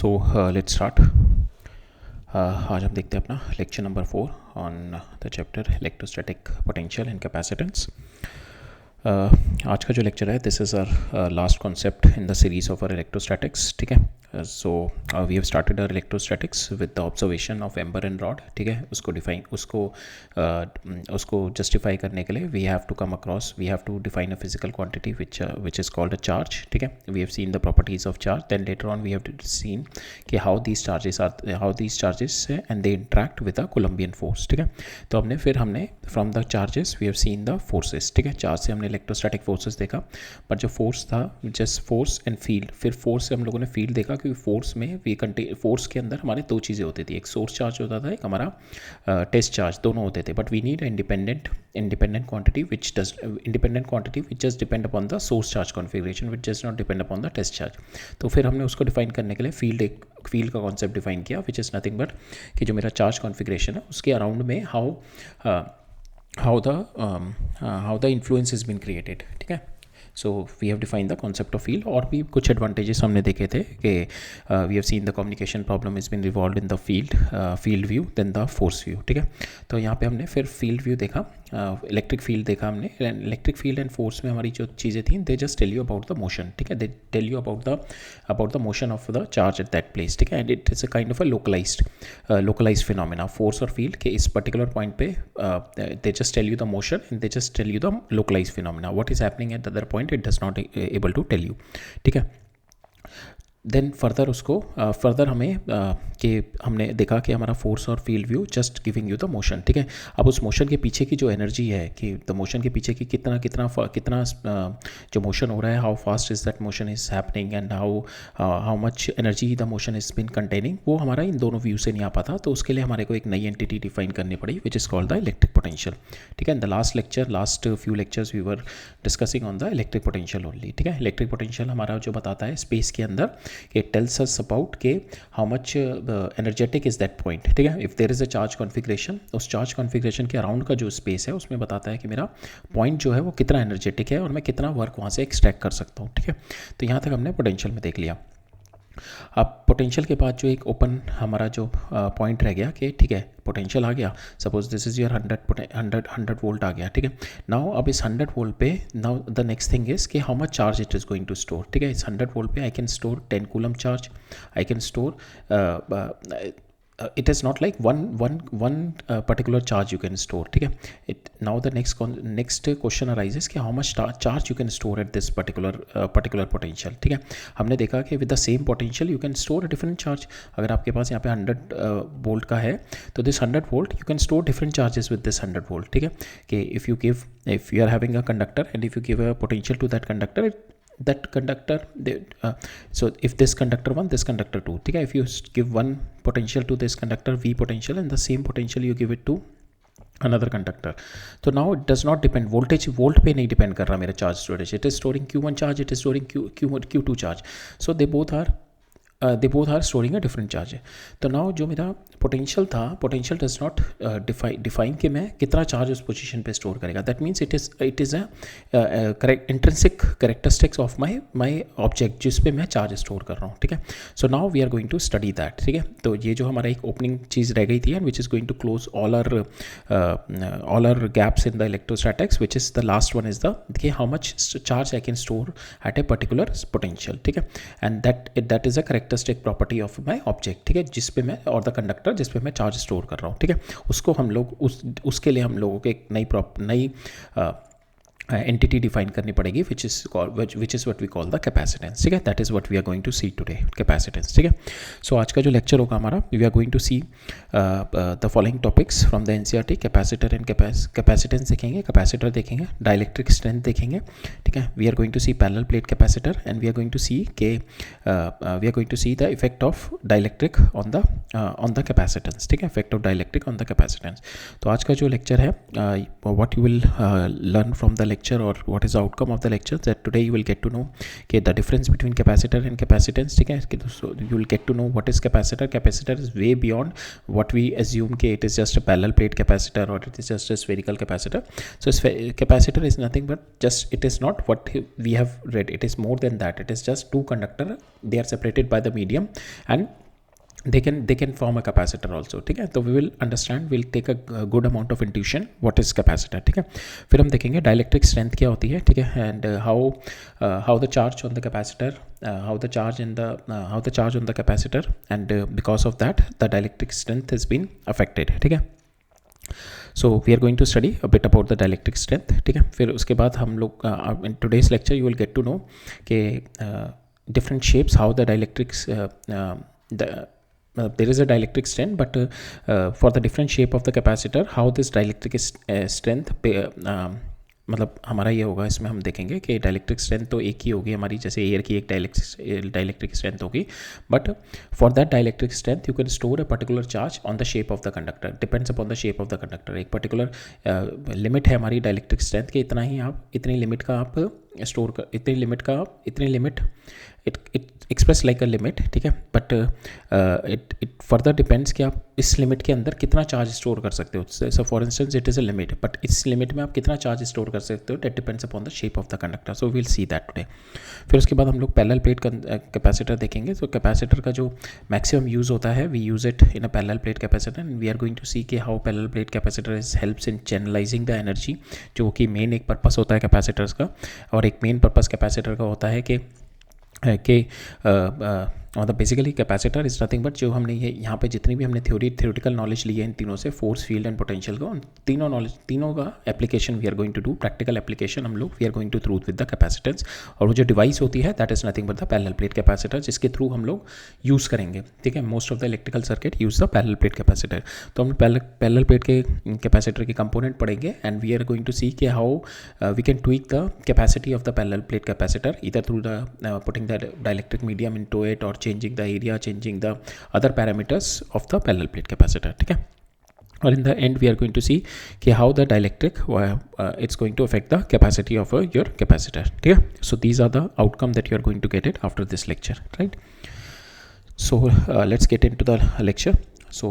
So let's start. आज हम देखते हैं अपना lecture number 4 on the chapter electrostatic potential and capacitance. आज का जो लेक्चर है this is our last concept in the series of our electrostatics. ठीक है, so we have started our electrostatics with the observation of amber and rod. ठीक है, उसको justify करने के लिए we have to come across, we have to define a physical quantity which is called a charge. ठीक है, we have seen the properties of charge, then later on we have seen कि how these charges and they interact with a Coulombian force. ठीक है, तो हमने from the charges we have seen the forces. ठीक है, charge से हमने electrostatic forces देखा, पर जो फोर्स था जस्ट फोर्स एंड फील्ड। फिर फोर्स से हम लोगों ने फील्ड देखा, क्योंकि फोर्स के अंदर हमारे दो चीज़ें होती थी, एक सोर्स चार्ज होता था, एक हमारा टेस्ट चार्ज, दोनों होते थे। But we need independent quantity which just depend upon the source charge configuration, which does not depend upon the test charge. तो फिर हमने उसको डिफाइन करने के लिए फील्ड का कॉन्सेप्ट डिफाइन किया, विच इज़ नथिंग बट कि जो मेरा चार्ज कॉन्फ़िगरेशन है उसके अराउंड में how the influence has been created. ठीक है, so we have define the concept of field. और भी कुछ एडवांटेजेस हमने देखे थे कि we have seen the communication problem is been revolve in the field view then the force view. ठीक है, तो यहाँ पे हमने फिर फील्ड व्यू देखा, इलेक्ट्रिक फील्ड देखा हमने। इलेक्ट्रिक फील्ड एंड फोर्स में हमारी जो चीज़ें थी, they just tell you about the motion. ठीक है, they tell you about the motion of the charge at that place. ठीक है, and it is a kind of a localised phenomena. Force और फील्ड के इस पर्टिकुलर पॉइंट पे they just tell you the motion and they just tell you the localised phenomena. What is happening at the other point it does not able to tell you. ठीक है, then further हमें कि हमने देखा कि हमारा force और field view just giving you the motion. ठीक है, अब उस मोशन के पीछे की जो एनर्जी है, कि द मोशन के पीछे की कितना जो मोशन हो रहा है, how fast is that motion is happening and how much energy the motion is been containing, वो हमारा इन दोनों व्यू से नहीं आ पाता। तो उसके लिए हमारे को एक नई एंटिटी डिफाइन करनी पड़ी, which is called the electric potential. ठीक है, in the last few lectures we were discussing on the electric potential only. ठीक है, इलेक्ट्रिक पोटेंशियल हमारा जो बताता है स्पेस के अंदर, it tells us about के how much energetic is that point. ठीक है, if there is a charge configuration, उस चार्ज कॉन्फ़िगरेशन के अराउंड का जो स्पेस है उसमें बताता है कि मेरा पॉइंट जो है वो कितना एनर्जेटिक है और मैं कितना वर्क वहाँ से एक्सट्रैक्ट कर सकता हूँ। ठीक है, तो यहाँ तक हमने पोटेंशियल में देख लिया। अब पोटेंशियल के बाद जो एक ओपन हमारा जो पॉइंट रह गया कि ठीक है पोटेंशियल आ गया, suppose this is your 100 volt आ गया। ठीक है, नाउ अब इस 100 वोल्ट पे now the next thing is कि how much charge it is going to store. ठीक है, इस 100 वोल्ट पे I can store 10 coulomb charge, I can store it is not like one particular charge you can store. ठीक है, now the next question arises कि how much charge you can store at this particular potential. ठीक है, हमने देखा कि with the same potential you can store a different charge. अगर आपके पास यहाँ पे 100 वोल्ट का है तो this 100 volt you can store different charges with this 100 volt. ठीक है, कि if you are having a conductor and if you give a potential to that conductor, so if this conductor 1, this conductor 2, ठीक है, if you give one potential to this conductor V potential and the same potential you give it to another conductor, so now it does not depend, volt पे नहीं depend कर रहा मेरा charge storage, it is storing Q1 charge, it is storing Q2 charge, so they both are storing a different charge है। तो now जो मेरा potential था, पोटेंशियल डज नॉट डिफाइन कि मैं कितना चार्ज उस पोजीशन पे स्टोर करेगा। That means it is a correct intrinsic characteristics of my object जिस पे मैं चार्ज स्टोर कर रहा हूँ। ठीक है, so now we are going to study that. ठीक है, तो ये जो हमारा एक ओपनिंग चीज़ रह गई थी and which is going to close all our gaps in the electrostatics, which is the last one is the कि how much charge I can store at a particular potential. ठीक है, and that is a characteristic property of my object. ठीक है, जिस पे मैं और the conductor जिस पे मैं चार्ज स्टोर कर रहा हूँ। ठीक है, उसको हम लोग उसके लिए हम लोगों को एक नई एंटिटी डिफाइन करनी पड़ेगी, which is what we call the capacitance. ठीक है, that is what we are going to see today, capacitance. ठीक है, सो आज का जो लेक्चर होगा हमारा, we are going to see the following topics from the NCERT. Capacitor and capacitance देखेंगे, कैपेसिटर देखेंगे, डाइलेक्ट्रिक स्ट्रेंथ देखेंगे। ठीक है, we are going to see parallel plate capacitor and we are going to see the effect of dielectric on the capacitance. ठीक है, effect of dielectric on the capacitance. तो आज का जो लेक्चर है, what you will learn from the lecture lecture or what is the outcome of the lecture, that today you will get to know okay, the difference between capacitor and capacitance. ठीक है, so you will get to know what is capacitor. Capacitor is way beyond what we assume कि it is just a parallel plate capacitor or it is just a spherical capacitor. So capacitor is nothing but just, it is not what we have read, it is more than that. It is just two conductor, they are separated by the medium and they can form a capacitor also. ठीक है, तो we will understand, we'll take a good amount of intuition what is capacitor. ठीक है, फिर हम देखेंगे dielectric strength क्या होती है. ठीक है, and how the charge on the capacitor, how the charge on the capacitor, and because of that the dielectric strength has been affected. ठीक है, so we are going to study a bit about the dielectric strength. ठीक है, फिर उसके बाद हम लोग in today's lecture you will get to know कि different shapes, how the dielectrics there is a dielectric strength, but for the different shape of the capacitor, how this dielectric strength मतलब हमारा ये होगा, इसमें हम देखेंगे कि डाइलेक्ट्रिक स्ट्रेंथ तो एक ही होगी हमारी, जैसे एयर की एक डाइलेक्ट्रिक स्ट्रेंथ होगी, but for that dielectric strength you can store a particular charge on the shape of the conductor, depends upon the shape of the conductor. एक पर्टिकुलर लिमिट है हमारी डाइलेक्ट्रिक स्ट्रेंथ के, इतना ही आप, इतनी लिमिट का आप स्टोर कर, इतनी limit it express like a limit. ठीक है, बट इट फर्दर डिपेंड्स कि आप इस लिमिट के अंदर कितना चार्ज स्टोर कर सकते हो. So for instance it is a limit, but इस लिमिट में आप कितना चार्ज स्टोर कर सकते हो, that depends upon the shape of the conductor. So we'll see that today. फिर उसके बाद हम लोग पैरेलल प्लेट कैपेसिटर देखेंगे. तो कैपेसिटर का जो मैक्सिमम यूज़ होता है, we use it in a parallel plate capacitor, and we are going to see कि how parallel plate capacitor is helps in channelizing the energy, जो कि मेन एक पर्पस होता है कैपेसिटर्स का. और एक मेन पर्पस कैपेसिटर का होता है कि मतलब basically capacitor is nothing but, जो हमने ये यहाँ पे जितनी भी हमने थ्योरेटिकल नॉलेज ली है इन तीनों से, फोर्स, फील्ड एंड पोटेंशियल का, उन तीनों का application we are going to do, practical application हम लोग we are going to through with the capacitance. और वो जो डिवाइस होती है that is nothing but the parallel plate capacitor, जिसके थ्रू हम लोग यूज़ करेंगे. ठीक है, most of the electrical circuit use the parallel plate capacitor. तो हम पैरेलल प्लेट के कैपेसिटर के कंपोनेंट पढ़ेंगे, and we are going to see कि how we can tweak the capacity of the parallel plate capacitor, either through the putting the dielectric medium into it और changing the area, changing the other parameters of the parallel plate capacitor. ठीक है, और in the end we are going to see कि how the dielectric it's going to affect the capacity of your capacitor. ठीक है, so these are the outcome that you are going to get it after this lecture, right? So let's get into the lecture. So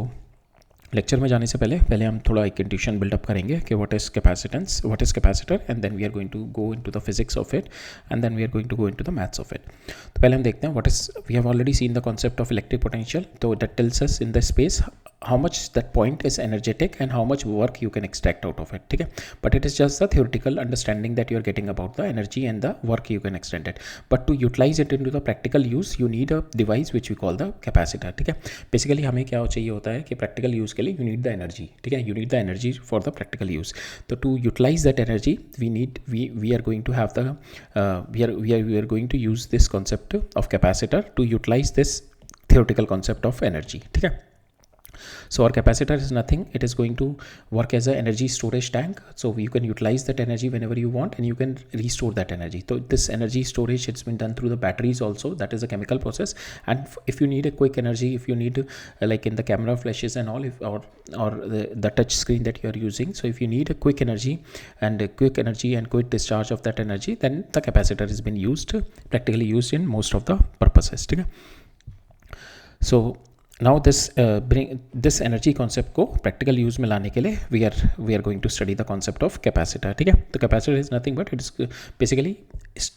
lecture में जाने से पहले हम थोड़ा एक intuition build up करेंगे कि what is capacitance, what is capacitor, and then we are going to go into the physics of it, and then we are going to go into the maths of it. तो पहले हम देखते हैं what is, we have already seen the concept of electric potential. तो that tells us in the space how much that point is energetic and how much work you can extract out of it. ठीक है, but it is just the theoretical understanding that you are getting about the energy and the work you can extend it, but to utilize it into the practical use you need a device which we call the capacitor. ठीक है, basically हमें क्या चाहिए होता है कि practical use के लिए you need the energy. ठीक है, you need the energy for the practical use. तो to utilize that energy we are going to have the we are going to use this concept of capacitor to utilize this theoretical concept of energy. ठीक है, so our capacitor is nothing, it is going to work as a energy storage tank, so you can utilize that energy whenever you want and you can restore that energy. So this energy storage, it's been done through the batteries also, that is a chemical process. And if you need a quick energy, if you need like in the camera flashes and all, if or the touch screen that you are using, so if you need a quick energy and quick discharge of that energy, then the capacitor has been used, practically used in most of the purposes. ठीक है, so now this energy concept को practical use में लाने के लिए we are going to study the concept of capacitor. ठीक है, तो capacitor is nothing but it is basically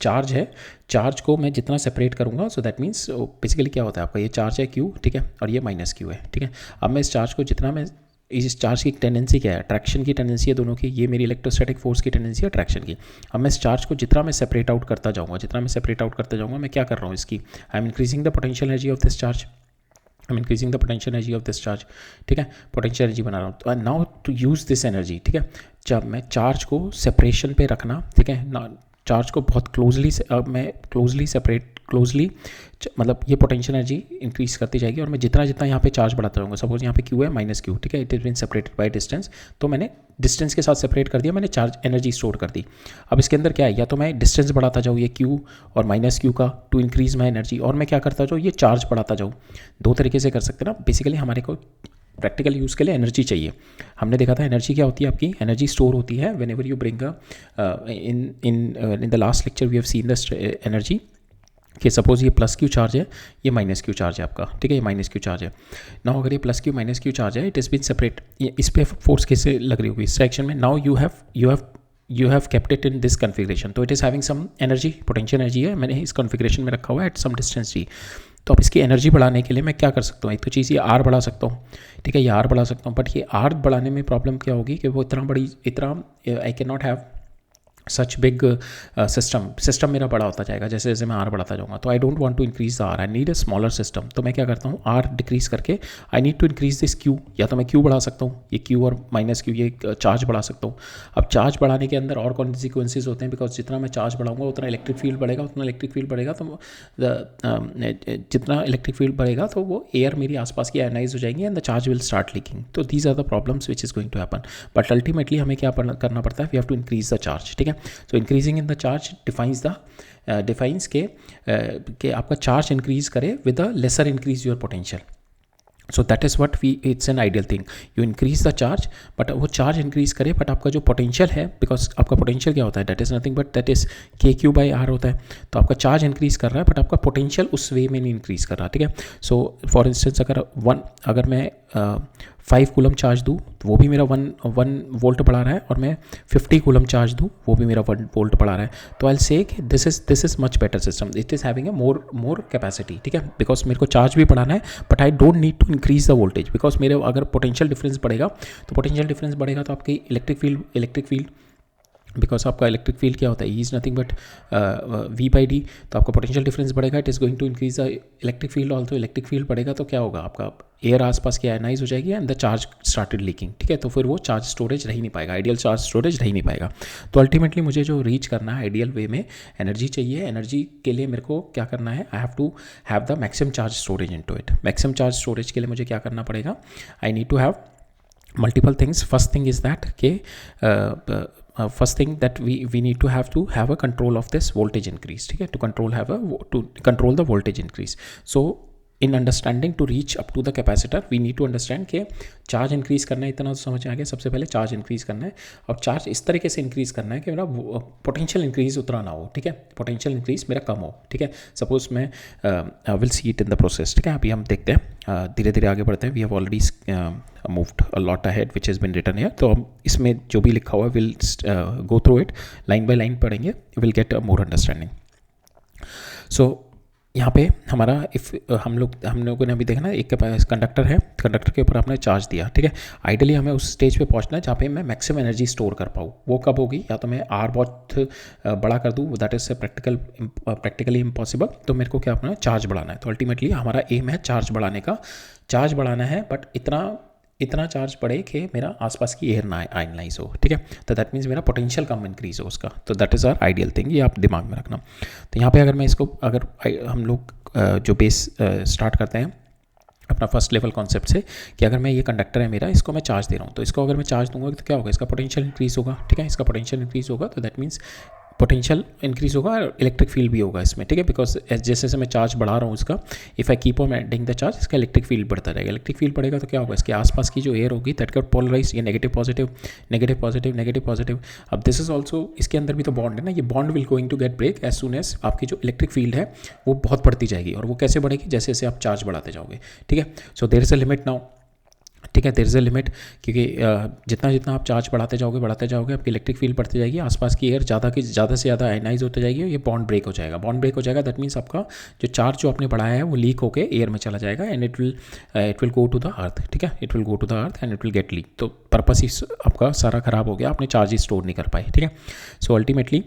charge है, चार्ज को मैं जितना सेपरेट करूँगा, so that means basically क्या होता है आपका, ये चार्ज है Q, ठीक है, और ये माइनस Q है. ठीक है, अब मैं इस चार्ज को जितना मैं, इस चार्ज की टेंडेंसी क्या है, अट्रैक्शन की टेंडेंसी है दोनों की, ये मेरी इलेक्ट्रोस्टैटिक फोर्स की टेंडेंसी है अट्रैक्शन की. अब मैं इस चार्ज को जितना मैं सेपरेट आउट करता जाऊँगा, मैं क्या कर रहा हूँ इसकी, I am increasing the potential energy of this charge, I am increasing the potential energy of this charge. ठीक है, पोटेंशियल एनर्जी बना रहा हूँ. तो now to use this energy, ठीक है, जब मैं चार्ज को सेपरेशन पे रखना, ठीक है ना, चार्ज को बहुत क्लोजली मतलब ये पोटेंशियल एनर्जी इंक्रीज करती जाएगी, और मैं जितना यहाँ पे चार्ज बढ़ाता जाऊँगा, सपोज यहाँ पे Q है माइनस Q, ठीक है, it is been separated by distance, तो मैंने डिस्टेंस के साथ सेपरेट कर दिया, मैंने चार्ज एनर्जी स्टोर कर दी. अब इसके अंदर क्या है, या तो मैं डिस्टेंस बढ़ाता जाऊँ ये Q और माइनस Q का टू इंक्रीज माई एनर्जी, और मैं क्या करता जाऊँ ये चार्ज बढ़ाता जाऊँ. दो तरीके से कर सकते हैं ना. बेसिकली हमारे को प्रैक्टिकल यूज़ के लिए एनर्जी चाहिए। हमने देखा था एनर्जी क्या होती है, आपकी एनर्जी स्टोर होती है whenever you bring in the last lecture we have seen the energy कि सपोज़ ये प्लस क्यू चार्ज है, ये माइनस क्यू चार्ज है आपका, ठीक है, ये माइनस क्यू चार्ज है। नाउ अगर ये plus Q minus Q charge है, इट इज़ बीन सेपरेट, इस पर फोर्स कैसे लग रही होगी इस डायरेक्शन में। Now you have kept it in this configuration, तो it is having some energy, potential energy है, मैंने इस कॉन्फ़िगरेशन में रखा हुआ है at some distance g। तो अब इसकी एनर्जी बढ़ाने के लिए मैं क्या कर सकता हूँ, एक तो चीज़ ये आर बढ़ा सकता हूँ, ठीक है, ये आर बढ़ा सकता हूँ, बट ये आर बढ़ाने में प्रॉब्लम क्या होगी कि वो इतना I can not have such big system मेरा बड़ा होता जाएगा जैसे जैसे मैं आर बढ़ाता जाऊँगा। तो I don't want to increase the R, I need a smaller system. तो मैं क्या करता हूँ, आर डिक्रीज करके I need to increase this Q, या तो मैं क्यू बढ़ा सकता हूँ, ये क्यू और माइनस क्यू ये चार्ज बढ़ा सकता हूँ। अब चार्ज बढ़ाने के अंदर और कॉन्सिक्वेंसेज होते हैं, बिकॉज जितना मैं चार्ज बढ़ाऊंगा उतना इलेक्ट्रिक फील्ड बढ़ेगा, तो जितना इलेक्ट्रिक फील्ड बढ़ेगा तो वो एयर मेरी आसपास की आयनाइज हो जाएंगी and the charge will start leaking. तो these are the problems which is going to happen, but ultimately हमें क्या करना पड़ता है, we have to increase the charge, ठीक है। So increasing in the charge defines के आपका चार्ज इंक्रीज करे with a lesser increase your potential. So that is what it's an ideal thing, you increase the charge, but वो charge increase करे, but आपका जो potential है, because आपका potential क्या होता है, that is nothing but that is के क्यू बाई आर होता है। तो आपका चार्ज इंक्रीज कर रहा है, बट आपका पोटेंशियल उस वे में नहीं इंक्रीज कर रहा, ठीक है। सो फॉर इंस्टेंस अगर मैं 5 कूलम चार्ज दूँ तो वो भी मेरा 1 वोल्ट बढ़ा रहा है, और मैं 50 कूलम चार्ज दूँ वो भी मेरा 1 वोल्ट बढ़ा रहा है। तो आई से कि this is much better system, it is having a more capacity, ठीक है, बिकॉज मेरे को चार्ज भी बढ़ाना है, but I don't need to increase the voltage, because मेरे अगर पोटेंशियल डिफरेंस बढ़ेगा तो आपकी इलेक्ट्रिक फील्ड बिकॉज आपका इलेक्ट्रिक फील्ड क्या होता है, is nothing but V by D, तो आपका पोटेंशियल डिफरेंस बढ़ेगा, it is going to increase the electric field also. Electric field बढ़ेगा तो क्या होगा, आपका एयर आसपास की आयनाइज हो जाएगी and the charge started leaking, ठीक है। तो फिर वो चार्ज स्टोरेज रह ही नहीं पाएगा, आइडियल चार्ज स्टोरेज रह ही नहीं पाएगा। तो अल्टीमेटली मुझे जो रीच करना है आइडियल वे में एनर्जी चाहिए, एनर्जी के लिए मेरे को क्या करना है, I have to have the maximum charge storage into it. Maximum charge storage के लिए मुझे क्या करना पड़ेगा, I need to have multiple things. First thing is that first thing that we need to have a control of this voltage increase, ठीक है, to control the voltage increase. So in understanding to reach up to the capacitor we need to understand कि charge increase करना है, इतना तो समझ आ गया। सबसे पहले चार्ज इंक्रीज़ करना है, और चार्ज इस तरीके से इंक्रीज़ करना है कि मेरा पोटेंशियल इंक्रीज़ उतना ना हो, ठीक है, पोटेंशियल इंक्रीज़ मेरा कम हो, ठीक है। सपोज मैं will see it in the process, ठीक है। अभी हम देखते हैं, धीरे धीरे आगे बढ़ते हैं। We have already moved a lot ahead which has been written here. तो हम इसमें जो भी लिखा हुआ है will go through it, line by line पढ़ेंगे, will get more understanding. So यहाँ पे हमारा हम लोगों ने अभी देखा ना, एक कंडक्टर है, कंडक्टर के ऊपर आपने चार्ज दिया, ठीक है। आइडियली हमें उस स्टेज पे पहुँचना है जहाँ पे मैं मैक्सिमम एनर्जी स्टोर कर पाऊँ। वो कब होगी, या तो मैं आर बहुत बड़ा कर दूँ, दैट इज़ प्रैक्टिकली इम्पॉसिबल। तो मेरे को क्या अपना चार्ज बढ़ाना है। तो अल्टीमेटली हमारा एम है चार्ज बढ़ाना है, बट इतना चार्ज बढ़े कि मेरा आसपास की एयर ना आयनाइज हो, ठीक है। तो दैट मीन्स मेरा पोटेंशियल कम इंक्रीज हो उसका। तो that is our ideal thing, ये आप दिमाग में रखना। तो यहाँ पे अगर हम लोग जो बेस स्टार्ट करते हैं अपना फर्स्ट लेवल कॉन्सेप्ट से, कि अगर मैं ये कंडक्टर है मेरा, इसको मैं चार्ज दे रहा हूँ, तो इसको अगर मैं चार्ज दूंगा तो क्या होगा, इसका पोटेंशियल इंक्रीज होगा, ठीक है। इसका पोटेंशियल इंक्रीज होगा तो दैट मीन्स पोटेंशियल इंक्रीज होगा और इलेक्ट्रिक फील्ड भी होगा इसमें, ठीक है। बिकॉज जैसे जैसे मैं चार्ज बढ़ा रहा हूँ इसका, if I keep on adding the charge, इसका इलेक्ट्रिक फील्ड बढ़ता रहेगा। इलेक्ट्रिक फील्ड बढ़ेगा तो क्या होगा, इसके आसपास की जो एयर होगी दैट गेट पोलराइज, ये negative positive negative positive negative positive. अब दिस इज ऑल्सो, इसके अंदर भी तो बॉन्ड है ना, ये bond will going to get break as soon as आपकी जो इलेक्ट्रिक फील्ड है वो बहुत बढ़ती जाएगी। और वो कैसे बढ़ेगी, जैसे जैसे आप चार्ज बढ़ाते जाओगे, ठीक है। So there is a limit now, ठीक है, देयर इज़ अ लिमिट, क्योंकि जितना आप चार्ज बढ़ाते जाओगे आपकी इलेक्ट्रिक फील्ड बढ़ती जाएगी, आसपास की एयर ज़्यादा से ज़्यादा आयनाइज होती जाएगी, ये बॉन्ड ब्रेक हो जाएगा। दैट मीन्स आपका जो चार्ज जो आपने बढ़ाया है वो लीक होकर एयर में चला जाएगा and it will go to the earth, ठीक है, it will go to the earth and it will get leak. तो पर्पस ही आपका सारा खराब हो गया, आपने चार्ज ही स्टोर नहीं कर पाए, ठीक है। So ultimately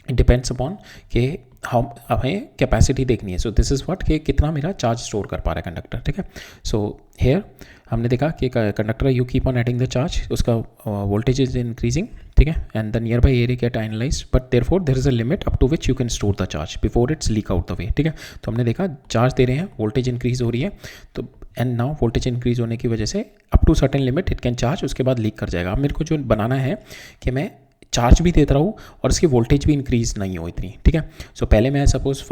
it depends upon कि हमें कैपेसिटी देखनी है। सो दिस इज़ व्हाट, कि कितना मेरा चार्ज स्टोर कर पा रहा है कंडक्टर, ठीक है। सो हेयर हमने देखा कि conductor you keep on adding the charge, उसका वोल्टेज इज इंक्रीजिंग, ठीक है, and the nearby area get ionize, but therefore there is a limit up to which you can store the charge before it's leak out the way, ठीक है। तो हमने देखा charge दे रहे हैं, voltage increase हो रही है, तो एंड नाउ वोल्टेज इंक्रीज होने की वजह से up to certain limit it can charge, उसके बाद लीक कर जाएगा। अब मेरे को जो बनाना है कि मैं चार्ज भी देता रहूँ और इसकी वोल्टेज भी इंक्रीज़ नहीं हो इतनी, ठीक है। सो पहले मैं सपोज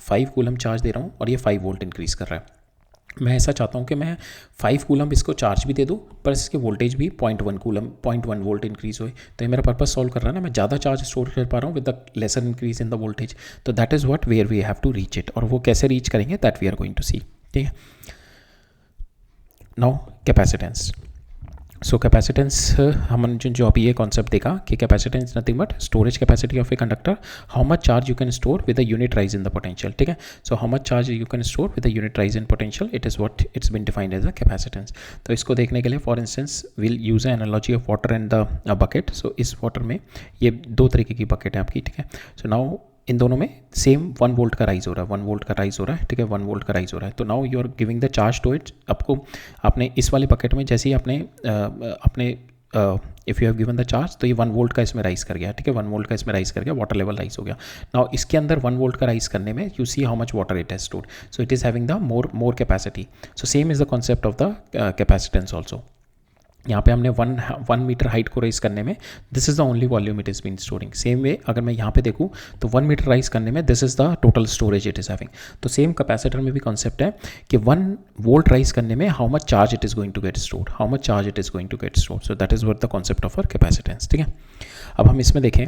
5 कूलम चार्ज दे रहा हूँ और ये 5 वोल्ट इंक्रीज़ कर रहा है, मैं ऐसा चाहता हूँ कि मैं 5 कूलम इसको चार्ज भी दे दूँ पर इसके वोल्टेज भी 0.1 कूलम 0.1 वोल्ट इंक्रीज़ होए, तो ये मेरा पर्पस सॉल्व कर रहा है ना, मैं ज़्यादा चार्ज स्टोर कर पा रहा हूँ with the lesser increase in the voltage. तो that is what where we have to reach it, और वो कैसे रीच करेंगे that we are going to see. ठीक है, नाउ कैपेसिटेंस। सो कैपेसिटेंस हमने जो अभी ये कॉन्सेप्ट देखा कि capacitance nothing but storage capacity of a conductor, how much charge you can store with a unit rise in the potential. ठीक है, so how much charge you can store with a unit rise in potential, it is what it's been defined as a capacitance. तो इसको देखने के लिए for instance will use an analogy of water and the bucket. So इस water में ये 2 तरीके की बकेट है आपकी। ठीक है, सो नाउ इन दोनों में सेम 1 वोल्ट का राइज हो रहा है, 1 वोल्ट का राइज हो रहा है। ठीक है, 1 वोल्ट का राइज हो रहा है। तो now you are giving the charge to it. आपको आपने इस वाले बकेट में जैसे ही अपने if you have given the charge, तो ये 1 वोल्ट का इसमें राइज कर गया। ठीक है, 1 वोल्ट का इसमें राइज कर गया, वाटर लेवल राइज हो गया। नाउ इसके अंदर 1 वोल्ट का राइज करने में you see how much water it has stored, so it is having the more capacity. So same is the concept of the capacitance also. यहाँ पे हमने 1 मीटर हाइट को राइज करने में this is the only volume it is been storing. Same way अगर मैं यहाँ पे देखूँ तो 1 मीटर राइज करने में this is the total storage it is having. तो सेम कैपेसिटर में भी कॉन्सेप्ट है कि 1 वोल्ट राइज करने में how much charge it is going to get stored, how much charge it is going to get stored. So that is what the concept of our capacitance. ठीक है, अब हम इसमें देखें,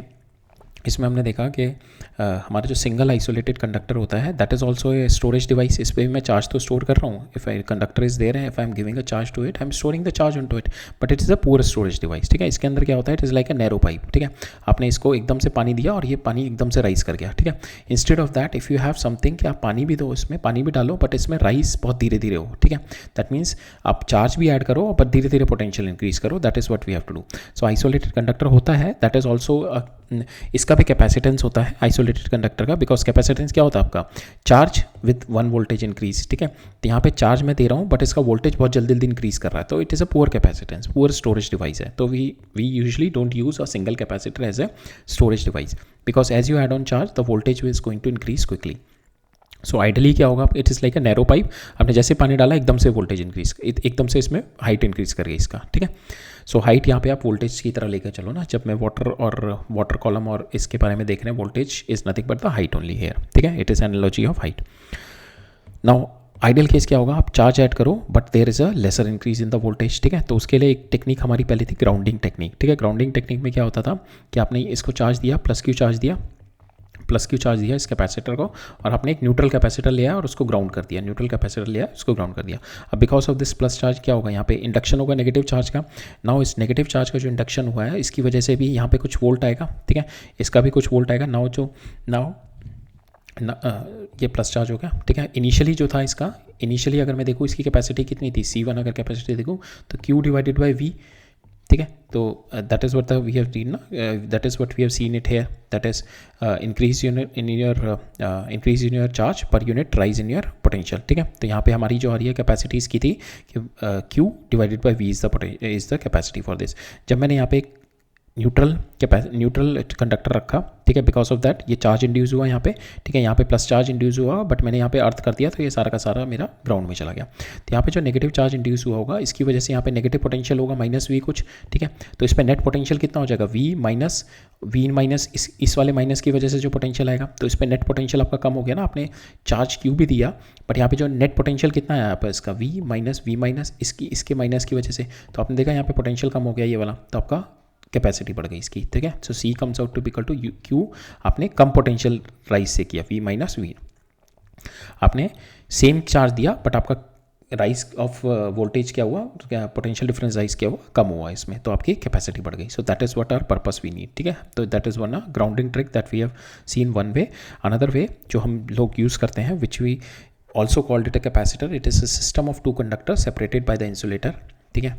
इसमें हमने देखा कि हमारा जो सिंगल आइसोलेटेड कंडक्टर होता है that is also a storage device. इस पर भी मैं चार्ज तो स्टोर कर रहा हूँ। If I conductor is there है, if I am giving a charge to it, I am storing the charge on to it, but it is a poor storage device. ठीक है, इसके अंदर क्या होता है, it is like a narrow pipe. ठीक है, आपने इसको एकदम से पानी दिया और ये पानी एकदम से राइज कर गया। ठीक है, instead of that if you have something कि आप पानी भी दो, इसमें पानी भी डालो, बट इसमें राइज बहुत धीरे धीरे हो। ठीक है, दैट मीन्स आप चार्ज भी ऐड करो बट धीरे धीरे पोटेंशियल इंक्रीज करो। That is what we have to do. So isolated conductor होता है, दैट इज़ ऑल्सो इसका भी कैपेसिटेंस होता है आइसोलेटेड कंडक्टर का, बिकॉज कैपेसिटेंस क्या होता है आपका, चार्ज विद 1 वोल्टेज इंक्रीज। ठीक है, तो यहाँ पे चार्ज मैं दे रहा हूँ बट इसका वोल्टेज बहुत जल्दी जल्दी इंक्रीज कर रहा है, तो it is a poor capacitance, poor storage device है। तो we usually don't use a single capacitor as a storage device, because as you add on charge the voltage is going to increase quickly. So ideally क्या होगा, it is like a narrow pipe, आपने जैसे पानी डाला एकदम से voltage increase, एकदम से इसमें हाइट इंक्रीज कर गई इसका। ठीक है, सो हाइट यहाँ पे आप वोल्टेज की तरह लेकर चलो ना, जब मैं वाटर कॉलम और इसके बारे में देख रहे हैं, voltage is nothing but the height only here. ठीक है, it is analogy of height. Now ideal case क्या होगा, आप चार्ज ऐड करो but there is a lesser increase in the voltage. ठीक है, तो उसके लिए एक टेक्निक हमारी पहले थी ग्राउंडिंग टेक्निक। ठीक है, ग्राउंडिंग टेक्निक में क्या होता था कि आपने इसको चार्ज दिया, प्लस क्यू चार्ज दिया इस कैपेसिटर को, और आपने एक न्यूट्रल कैपेसिटर लिया और उसको ग्राउंड कर दिया, न्यूट्रल कैपेसिटर लिया उसको ग्राउंड कर दिया। अब because of this plus charge क्या होगा, यहाँ पे इंडक्शन होगा नेगेटिव चार्ज का। नाउ इस नेगेटिव चार्ज का जो इंडक्शन हुआ है इसकी वजह से भी यहाँ पे कुछ वोल्ट आएगा। ठीक है, इसका भी कुछ वोल्ट आएगा। नाउ ये प्लस चार्ज हो गया। ठीक है, इनिशियली जो था इसका, इनिशियली अगर मैं देखूँ इसकी कैपेसिटी कितनी थी, C1 अगर कैपेसिटी देखूँ तो Q डिवाइडेड बाई V। ठीक है, तो that is what we have seen ना, that is what we have seen it here, that is increase in your charge per unit rise in your potential. ठीक है, तो यहाँ पे हमारी जो आ रही है कैपेसिटी इसकी थी कि Q divided by V is the capacity for this. जब मैंने यहाँ पे एक न्यूट्रल कंडक्टर रखा, ठीक है, बिकॉज ऑफ दैट ये चार्ज इंड्यूस हुआ यहाँ पे। ठीक है, यहाँ पे प्लस चार्ज इंड्यूस हुआ बट मैंने यहाँ पे अर्थ कर दिया, तो ये सारा का सारा मेरा ग्राउंड में चला गया। तो यहाँ पे जो नेगेटिव चार्ज इंड्यूस हुआ होगा इसकी वजह से यहाँ पे नेगेटिव पोटेंशियल होगा -V कुछ। ठीक है, तो इस पर नेट पोटेंशियल कितना हो जाएगा, V माइनस इस वाले माइनस की वजह से जो पोटेंशियल आएगा, तो इस पर नेट पोटेंशियल आपका कम हो गया ना। आपने चार्ज Q भी दिया बट यहाँ पे जो नेट पोटेंशियल कितना आया आपका इसका V माइनस इसके माइनस की वजह से, तो आपने देखा यहाँ पे पोटेंशियल कम हो गया ये वाला, तो आपका कैपेसिटी बढ़ गई इसकी। ठीक है, so C comes out to equal to Q, आपने कम पोटेंशियल राइज से किया, V आपने सेम चार्ज दिया बट आपका राइज ऑफ वोल्टेज क्या हुआ, क्या पोटेंशियल डिफरेंस राइज क्या हुआ, कम हुआ इसमें, तो आपकी कैपेसिटी बढ़ गई। So that is what our purpose we need. ठीक है, तो that is one grounding trick that we have seen one way. Another way जो हम लोग यूज़ करते हैं which we also called it a capacitor, it is a system of 2 conductor separated by the insulator. ठीक है,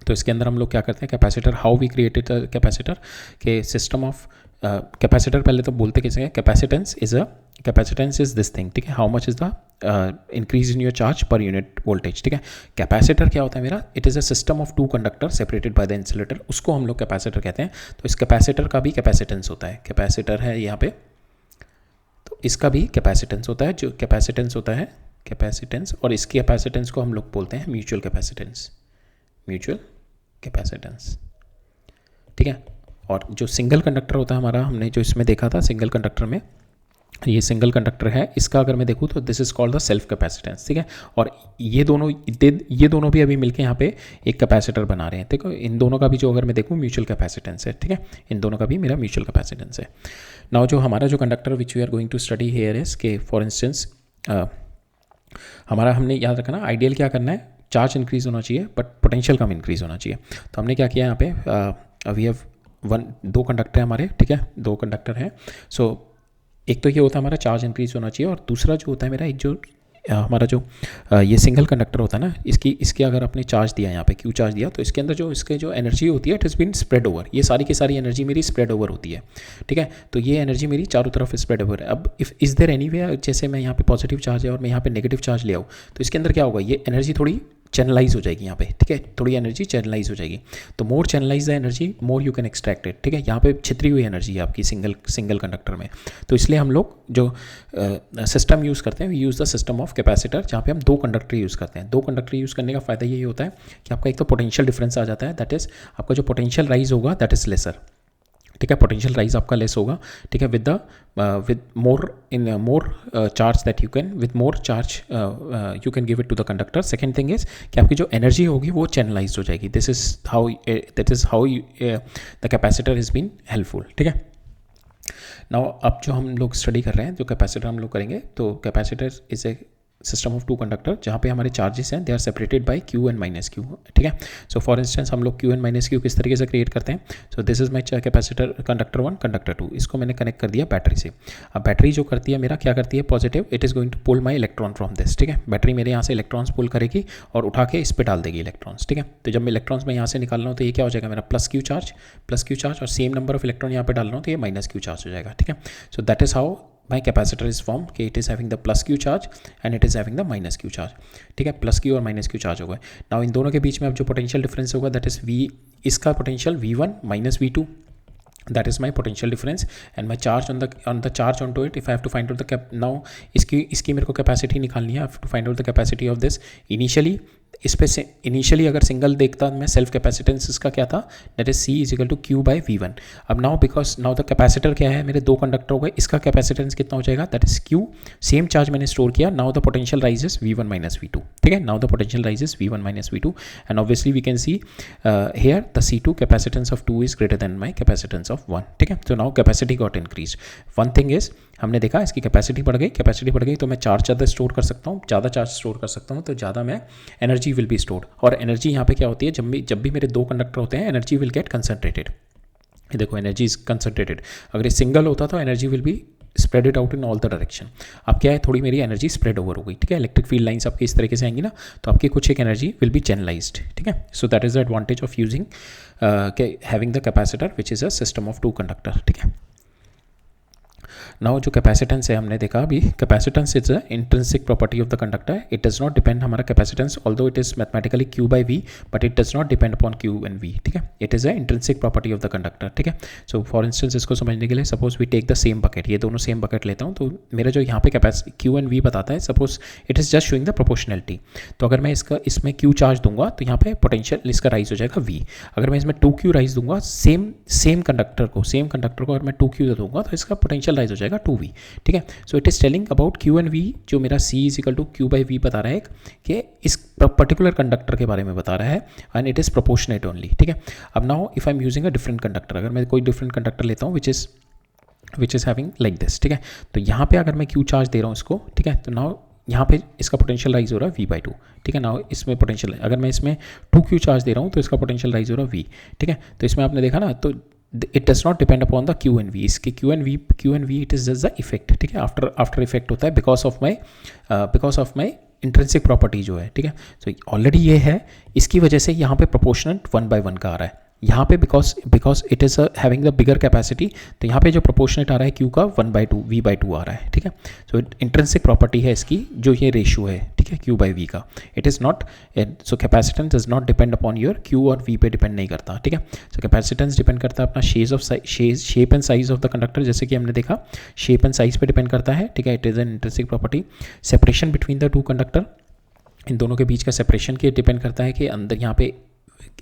तो इसके अंदर हम लोग क्या करते हैं, capacitor, how we created capacitor के सिस्टम ऑफ कैपेसिटर, पहले तो बोलते कैसे हैं, कैपेसिटेंस इज दिस थिंग। ठीक है, how much is the increase in your charge per unit voltage. ठीक है, कैपेसिटर क्या होता है मेरा, it is a system of 2 conductor separated by the insulator, उसको हम लोग कैपेसिटर कहते हैं। तो इस कैपेसिटर का भी कैपेसिटेंस होता है, कैपेसिटर है यहाँ पे, तो इसका भी कैपेसिटेंस होता है, जो कैपेसिटेंस होता है कैपेसिटेंस, और इसकी कैपेसिटेंस को हम लोग बोलते हैं म्यूचुअल कैपेसिटेंस। ठीक है, और जो सिंगल कंडक्टर होता है हमारा, हमने जो इसमें देखा था सिंगल कंडक्टर में ये सिंगल कंडक्टर है, इसका अगर मैं देखूँ तो this is called the self capacitance, ठीक है। और ये दोनों भी अभी मिलके यहाँ पे एक कैपेसिटर बना रहे हैं। देखो इन दोनों का भी जो अगर मैं देखूँ म्यूचुअल कैपेसिटेंस है, ठीक है, इन दोनों का भी मेरा म्यूचुअल कैपेसिटेंस है। नाउ जो हमारा जो conductor which we are going to study here is के फॉर इंस्टेंस हमारा हमने याद रखना आइडियल क्या करना है, चार्ज इंक्रीज होना चाहिए बट पोटेंशियल कम इंक्रीज होना चाहिए। तो हमने क्या किया यहाँ पे, वी हैव दो कंडक्टर हैं हमारे, ठीक है, दो कंडक्टर हैं। सो एक तो ये होता है हमारा चार्ज इंक्रीज होना चाहिए, और दूसरा जो होता है मेरा एक जो हमारा जो ये सिंगल कंडक्टर होता है ना, इसके अगर आपने चार्ज दिया यहाँ पे क्यू चार्ज दिया, तो इसके अंदर जो इसके जो एनर्जी होती है it is been spread over, ये सारी की सारी एनर्जी मेरी स्प्रेड ओवर होती है, ठीक है। तो ये एनर्जी मेरी चारों तरफ स्प्रेड ओवर है। अब इज़ देयर एनी वे, जैसे मैं यहाँ पे पॉजिटिव चार्ज है और मैं यहाँ पे नेगेटिव चार्ज ले आऊँ, तो इसके अंदर क्या होगा, ये एनर्जी थोड़ी चैनलाइज हो जाएगी यहाँ पे, ठीक है, थोड़ी एनर्जी चैनलाइज हो जाएगी। तो more channelize the energy more you can extract it, ठीक है। यहाँ पे छितरी हुई एनर्जी है आपकी सिंगल कंडक्टर में। तो इसलिए हम लोग जो सिस्टम यूज़ करते हैं, we use the system of capacitor, जहाँ पे हम दो कंडक्टर यूज़ करते हैं। दो कंडक्टर यूज़ करने का फ़ायदा यही होता है कि आपका एक तो पोटेंशियल डिफरेंस आ जाता है, दैट इज़ आपका जो पोटेंशियल राइज होगा दैट इज़ लेसर, ठीक है, पोटेंशियल राइज आपका लेस होगा, ठीक है, with more charge that you can with more charge you can give it to the conductor. Second thing is कि आपकी जो एनर्जी होगी वो चैनलाइज हो जाएगी। This is how the capacitor is been helpful, ठीक है। नाउ अब जो हम लोग स्टडी कर रहे हैं, जो कैपेसिटर हम लोग करेंगे, तो capacitor is a system of two conductor जहाँ पे हमारे चार्जेस हैं they are separated by Q and minus Q, ठीक है। सो फॉर इंस्टेंस हम लोग क्यू एंड माइनस क्यू किस तरीके से क्रिएट करते हैं, so this is my capacitor conductor 1 conductor 2, इसको मैंने कनेक्ट कर दिया बैटरी से। अब बैटरी जो करती है मेरा क्या करती है, positive, it is going to pull my electron from this, ठीक है। बैटरी मेरे यहाँ से इलेक्ट्रॉन्स पुल करेगी और उठा के इस पर डाल देगी इलेक्ट्रॉन्स, ठीक है। तो जब मैं इलेक्ट्रॉन्स में यहाँ से निकाल रहा हूँ तो ये क्या हो जाएगा मेरा प्लस क्यू चार्ज, और सेम नंबर ऑफ इलेक्ट्रॉन यहाँ पे डाल रहा हूँ तो ये माइनस क्यू चार्ज हो जाएगा, ठीक है। So that is how my capacitor is formed कि it is having the plus q charge and it is having the minus q charge, ठीक है, प्लस q और माइनस q चार्ज होगा। Now in दोनों के बीच में अब जो पोटेंशियल डिफरेंस होगा दैट इज v, इसका potential v1 minus v2, that is my potential difference and my charge on the charge onto it if I have to find out the now इसकी मेरे को कैपेसिटी निकालनी है। I have to find out the capacity of this initially, इस पे से initially अगर single देखता मैं सेल्फ कैपेसिटेंस इसका क्या था, that is C is equal to Q by V one. अब now because now the capacitor क्या है, मेरे दो कंडक्टर हो गए, इसका कैपेसिटेंस कितना हो जाएगा, that is Q, same charge मैंने स्टोर किया, now the potential rises V one minus V two, ठीक है। Now the potential rises V one minus V two and obviously we can see here the C two capacitance of 2 is greater than my capacitance of 1, ठीक है। So now capacity got increase. One thing is हमने देखा इसकी capacity बढ़ गई तो मैं charge ज़्यादा स्टोर कर सकता हूँ, ज़्यादा चार्ज स्टोर कर सकता हूँ तो ज़्यादा मैं एनर्जी विल बी स्टोर्ड। और एनर्जी यहाँ पे क्या होती है, जब भी मेरे दो कंडक्टर होते हैं एनर्जी विल गेट कंसनट्रेटेड। देखो एनर्जी इज कंसनट्रेटेड, अगर ये सिंगल होता तो energy will be spread it out in all the direction. अब क्या है, थोड़ी मेरी एनर्जी स्प्रेड ओवर हो गई, ठीक है। इलेक्ट्रिक फील्ड लाइंस आपकी इस तरीके से आएंगी ना, तो आपकी कुछ एक एनर्जी विल बी चैनलाइज्ड, ठीक है। So that is the advantage of using having the capacitor which is a system of two conductor, ठीक है। नाउ जो कैपेसिटेंस है हमने देखा अभी, capacitance is a intrinsic property of the conductor, it does not depend, हमारा capacitance although it is mathematically Q by V but it does not depend upon Q and V, ठीक है। It is a intrinsic property of the conductor, ठीक है। So for instance इसको समझने के लिए suppose we take the same bucket, ये दोनों सेम बकेट लेता हूँ, तो मेरा जो यहाँ पे कैपेसिटी क्यू एंड वी बताता है, suppose it is just showing the proportionality. तो अगर मैं इसमें क्यू चार्ज दूंगा तो यहाँ पे पोटेंशियल इसका राइज हो जाएगा वी। अगर मैं इसमें 2q राइज दूंगा सेम कंडक्टर को अगर मैं 2q दूंगा तो इसका पोटेंशियल राइज हो जाएगा 2v, ठीक है। So it is telling about Q and V, जो मेरा C is equal to Q by V बता रहा है कि इस पर्टिकुलर कंडक्टर के बारे में बता रहा है and it is proportionate only, ठीक है। अब now if I am using a different conductor, अगर मैं कोई डिफरेंट कंडक्टर लेता हूँ which is having like this, ठीक है। तो यहाँ पे अगर मैं क्यू चार्ज दे रहा हूँ इसको, ठीक है, तो नाउ यहाँ पे इसका पोटेंशियल राइज हो रहा है v बाई टू, ठीक है। नाउ इसमें पोटेंशियल, अगर मैं इसमें 2q चार्ज दे रहा हूँ तो इसका पोटेंशियल राइज हो रहा है v, ठीक है। तो इसमें आपने देखा ना, तो it does not depend upon the Q and V, इसके Q and V it is just the effect, ठीक है। आफ्टर इफेक्ट होता है because of my intrinsic property जो है, ठीक है। सो ऑलरेडी ये है, इसकी वजह से यहाँ पे प्रोपोर्शनल 1/1 का आ रहा है यहाँ पे, because it is having the bigger capacity, तो यहाँ पे जो प्रोपोर्शनेट आ रहा है क्यू का 1/2 v/2 आ रहा है, ठीक है। सो इंट्रिंसिक प्रॉपर्टी है इसकी, जो ये रेशियो है, ठीक है, क्यू बाई वी का। It is not, so capacitance does not depend upon your Q और वी पे डिपेंड नहीं करता, ठीक है। सो कैपेसिटेंस डिपेंड करता है अपना shape and size of the conductor, जैसे कि हमने देखा शेप एंड साइज पे डिपेंड करता है, ठीक है। It is an intrinsic property. Separation between the two conductor, इन दोनों के बीच का सेपरेशन के डिपेंड करता है कि अंदर यहाँ पे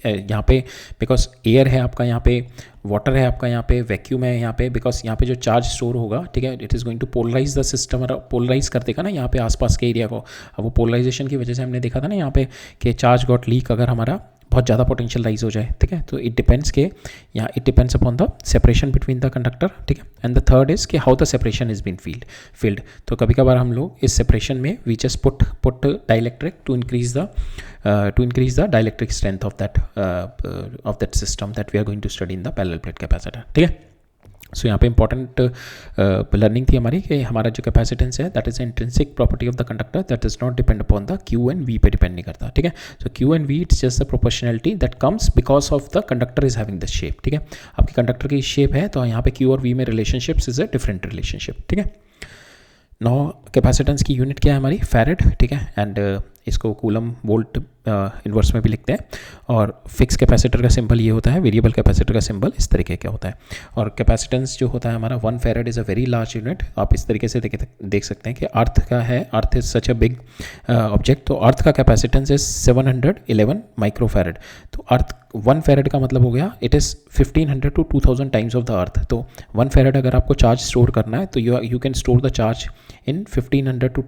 यहाँ पे बिकॉज एयर है आपका, यहाँ पे वाटर है आपका, यहाँ पे वैक्यूम है, यहाँ पे बिकॉज यहाँ पे जो चार्ज स्टोर होगा, ठीक है, it is going to polarize the system, और पोलराइज कर देगा ना यहाँ पे आसपास के एरिया को। अब वो पोलराइजेशन की वजह से हमने देखा था ना यहाँ पे कि चार्ज गॉट लीक, अगर हमारा बहुत ज़्यादा पोटेंशियल राइज हो जाए, ठीक है, तो इट डिपेंड्स के यहाँ it depends upon the separation between the conductor, ठीक है। एंड द थर्ड इज कि how the separation is been filled. तो कभी कभार हम लोग इस सेपरेशन में we just put dielectric to increase the dielectric strength of that system that we are going to study in the parallel plate capacitor, ठीक है। सो यहाँ पे इंपॉर्टेंट लर्निंग थी हमारी कि हमारा जो कैपेसिटेंस है that is intrinsic property of the conductor that is not depend upon the Q and V पे डिपेंड नहीं करता, ठीक है। So Q and V it's just the proportionality that comes because of the conductor is having the shape, ठीक है। आपकी conductor की shape है तो यहाँ पे क्यू और वी में relationships is a different relationship, ठीक है। नौ कैपेसिटेंस की यूनिट क्या है हमारी, फैरेड, ठीक है। एंड इसको कूलम वोल्ट इन्वर्स में भी लिखते हैं। और फिक्स कैपेसिटर का सिंबल ये होता है, वेरिएबल कैपेसिटर का सिंबल इस तरीके का होता है। और कैपेसिटेंस जो होता है हमारा 1 farad is a very large unit. आप इस तरीके से देख सकते हैं कि अर्थ का है, earth is such a big object, तो अर्थ का कैपेसिटेंस इज 711 माइक्रो फैरेड। तो अर्थ 1 फैरेड का मतलब हो गया it is 1500 to 2000 times of the अर्थ। तो 1 फैरेड अगर आपको चार्ज स्टोर करना है तो you can store the charge in 1500 to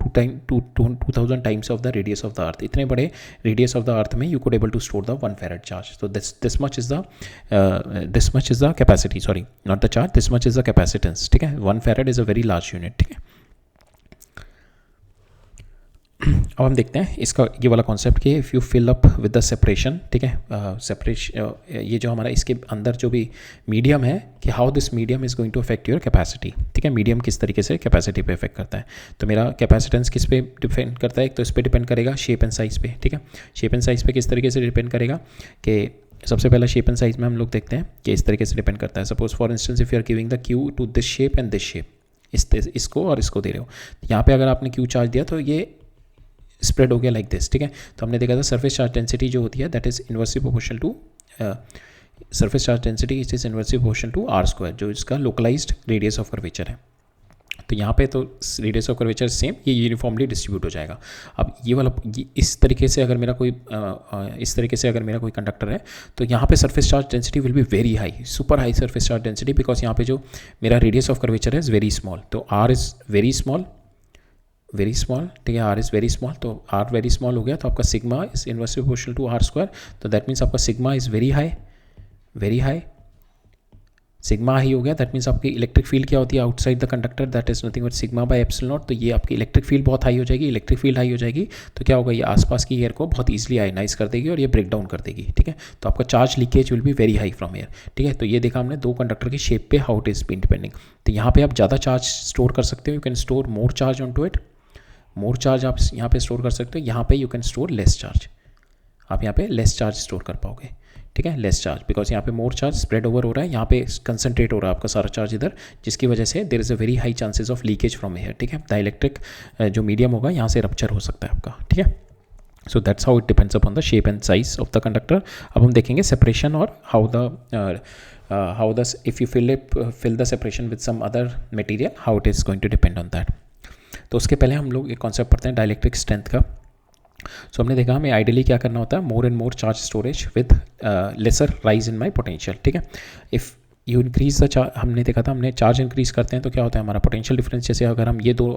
2000 times of the radius of the earth. इतने बड़े रेडियस ऑफ द अर्थ में you could able to store the 1 farad charge. तो this much is the capacity, sorry not the charge, this much is the capacitance, ठीक है। 1 farad is a very large unit, ठीक है। अब हम देखते हैं इसका ये वाला कॉन्सेप्ट कि if you fill up with the separation, ठीक है, सेपरेशन ये जो हमारा इसके अंदर जो भी मीडियम है कि how this medium is going to affect your capacity, ठीक है। मीडियम किस तरीके से कैपेसिटी पे अफेक्ट करता है। तो मेरा कैपेसिटेंस किस पे डिपेंड करता है, एक तो इस पर डिपेंड करेगा शेप एंड साइज़ पे, ठीक है। शेप एंड साइज़ पे किस तरीके से डिपेंड करेगा कि सबसे पहला शेप एंड साइज़ में हम लोग देखते हैं कि इस तरीके से डिपेंड करता है। Suppose for instance if you are giving the Q to this shape and this shape, इसको और इसको दे रहे हो, यहाँ पे अगर आपने क्यू चार्ज दिया तो ये स्प्रेड हो गया लाइक दिस, ठीक है। तो हमने देखा था सरफेस चार्ज डेंसिटी जो होती है that is inversely proportional to surface charge density it is inversely proportional to R square, जो इसका लोकलाइज्ड रेडियस ऑफ कर्वेचर है। तो यहाँ पे तो रेडियस ऑफ कर्वेचर सेम, ये यूनिफॉर्मली डिस्ट्रीब्यूट हो जाएगा। अब ये वाला इस तरीके से अगर मेरा कोई कंडक्टर है तो यहाँ पे surface charge density will be very high, super high surface charge density, because यहाँ पे जो मेरा रेडियस ऑफ कर्वेचर है इज़ वेरी स्मॉल। तो आर इज़ वेरी स्मॉल, ठीक है, आर इज़ वेरी स्मॉल। तो आर वेरी स्मॉल हो गया तो आपका sigma is inversely proportional to R square. तो दैट मीन्स आपका sigma is very high, sigma high हो गया। दैट मीन्स आपकी इलेक्ट्रिक फील्ड क्या होती है outside the conductor, that is nothing but sigma by epsilon not. तो ये आपकी इलेक्ट्रिक फील्ड बहुत हाई हो जाएगी। इलेक्ट्रिक फील्ड हाई हो जाएगी तो क्या होगा, ये आसपास की एयर को बहुत ईजिली आयनाइज कर देगी और ये ब्रेक डाउन कर देगी, ठीक है। तो आपका charge leakage will be very high from air, ठीक है। तो ये देखा हमने दो कंडक्टर की शेप पे how it is been depending. तो यहाँ पे आप ज़्यादा चार्ज स्टोर कर सकते हो, you can store more charge on to it, more charge आप यहाँ पे स्टोर कर सकते हो। यहाँ पे you can store less charge, आप यहाँ पे लेस चार्ज स्टोर कर पाओगे, ठीक है, लेस चार्ज, बिकॉज यहाँ पे मोर चार्ज स्प्रेड ओवर हो रहा है, यहाँ पे कंसनट्रेट हो रहा है आपका सारा चार्ज इधर, जिसकी वजह से there is a very high chances of leakage from air, ठीक है। डाइलेक्ट्रिक जो मीडियम होगा यहाँ से रप्चर हो सकता है आपका, ठीक है। So that's how it depends upon the shape and size of the conductor. अब हम देखेंगे सेपरेशन और how the if you fill the separation with some other material how it is going to depend on that. तो उसके पहले हम लोग एक कॉन्सेप्ट पढ़ते हैं डाइलेक्ट्रिक स्ट्रेंथ का। सो हमने देखा हमें आइडियली क्या करना होता है, more and more charge storage with lesser rise in my potential, ठीक है। If you increase the charge, हमने देखा था हमने चार्ज इंक्रीज करते हैं तो क्या होता है हमारा पोटेंशियल डिफरेंस, जैसे अगर हम ये दो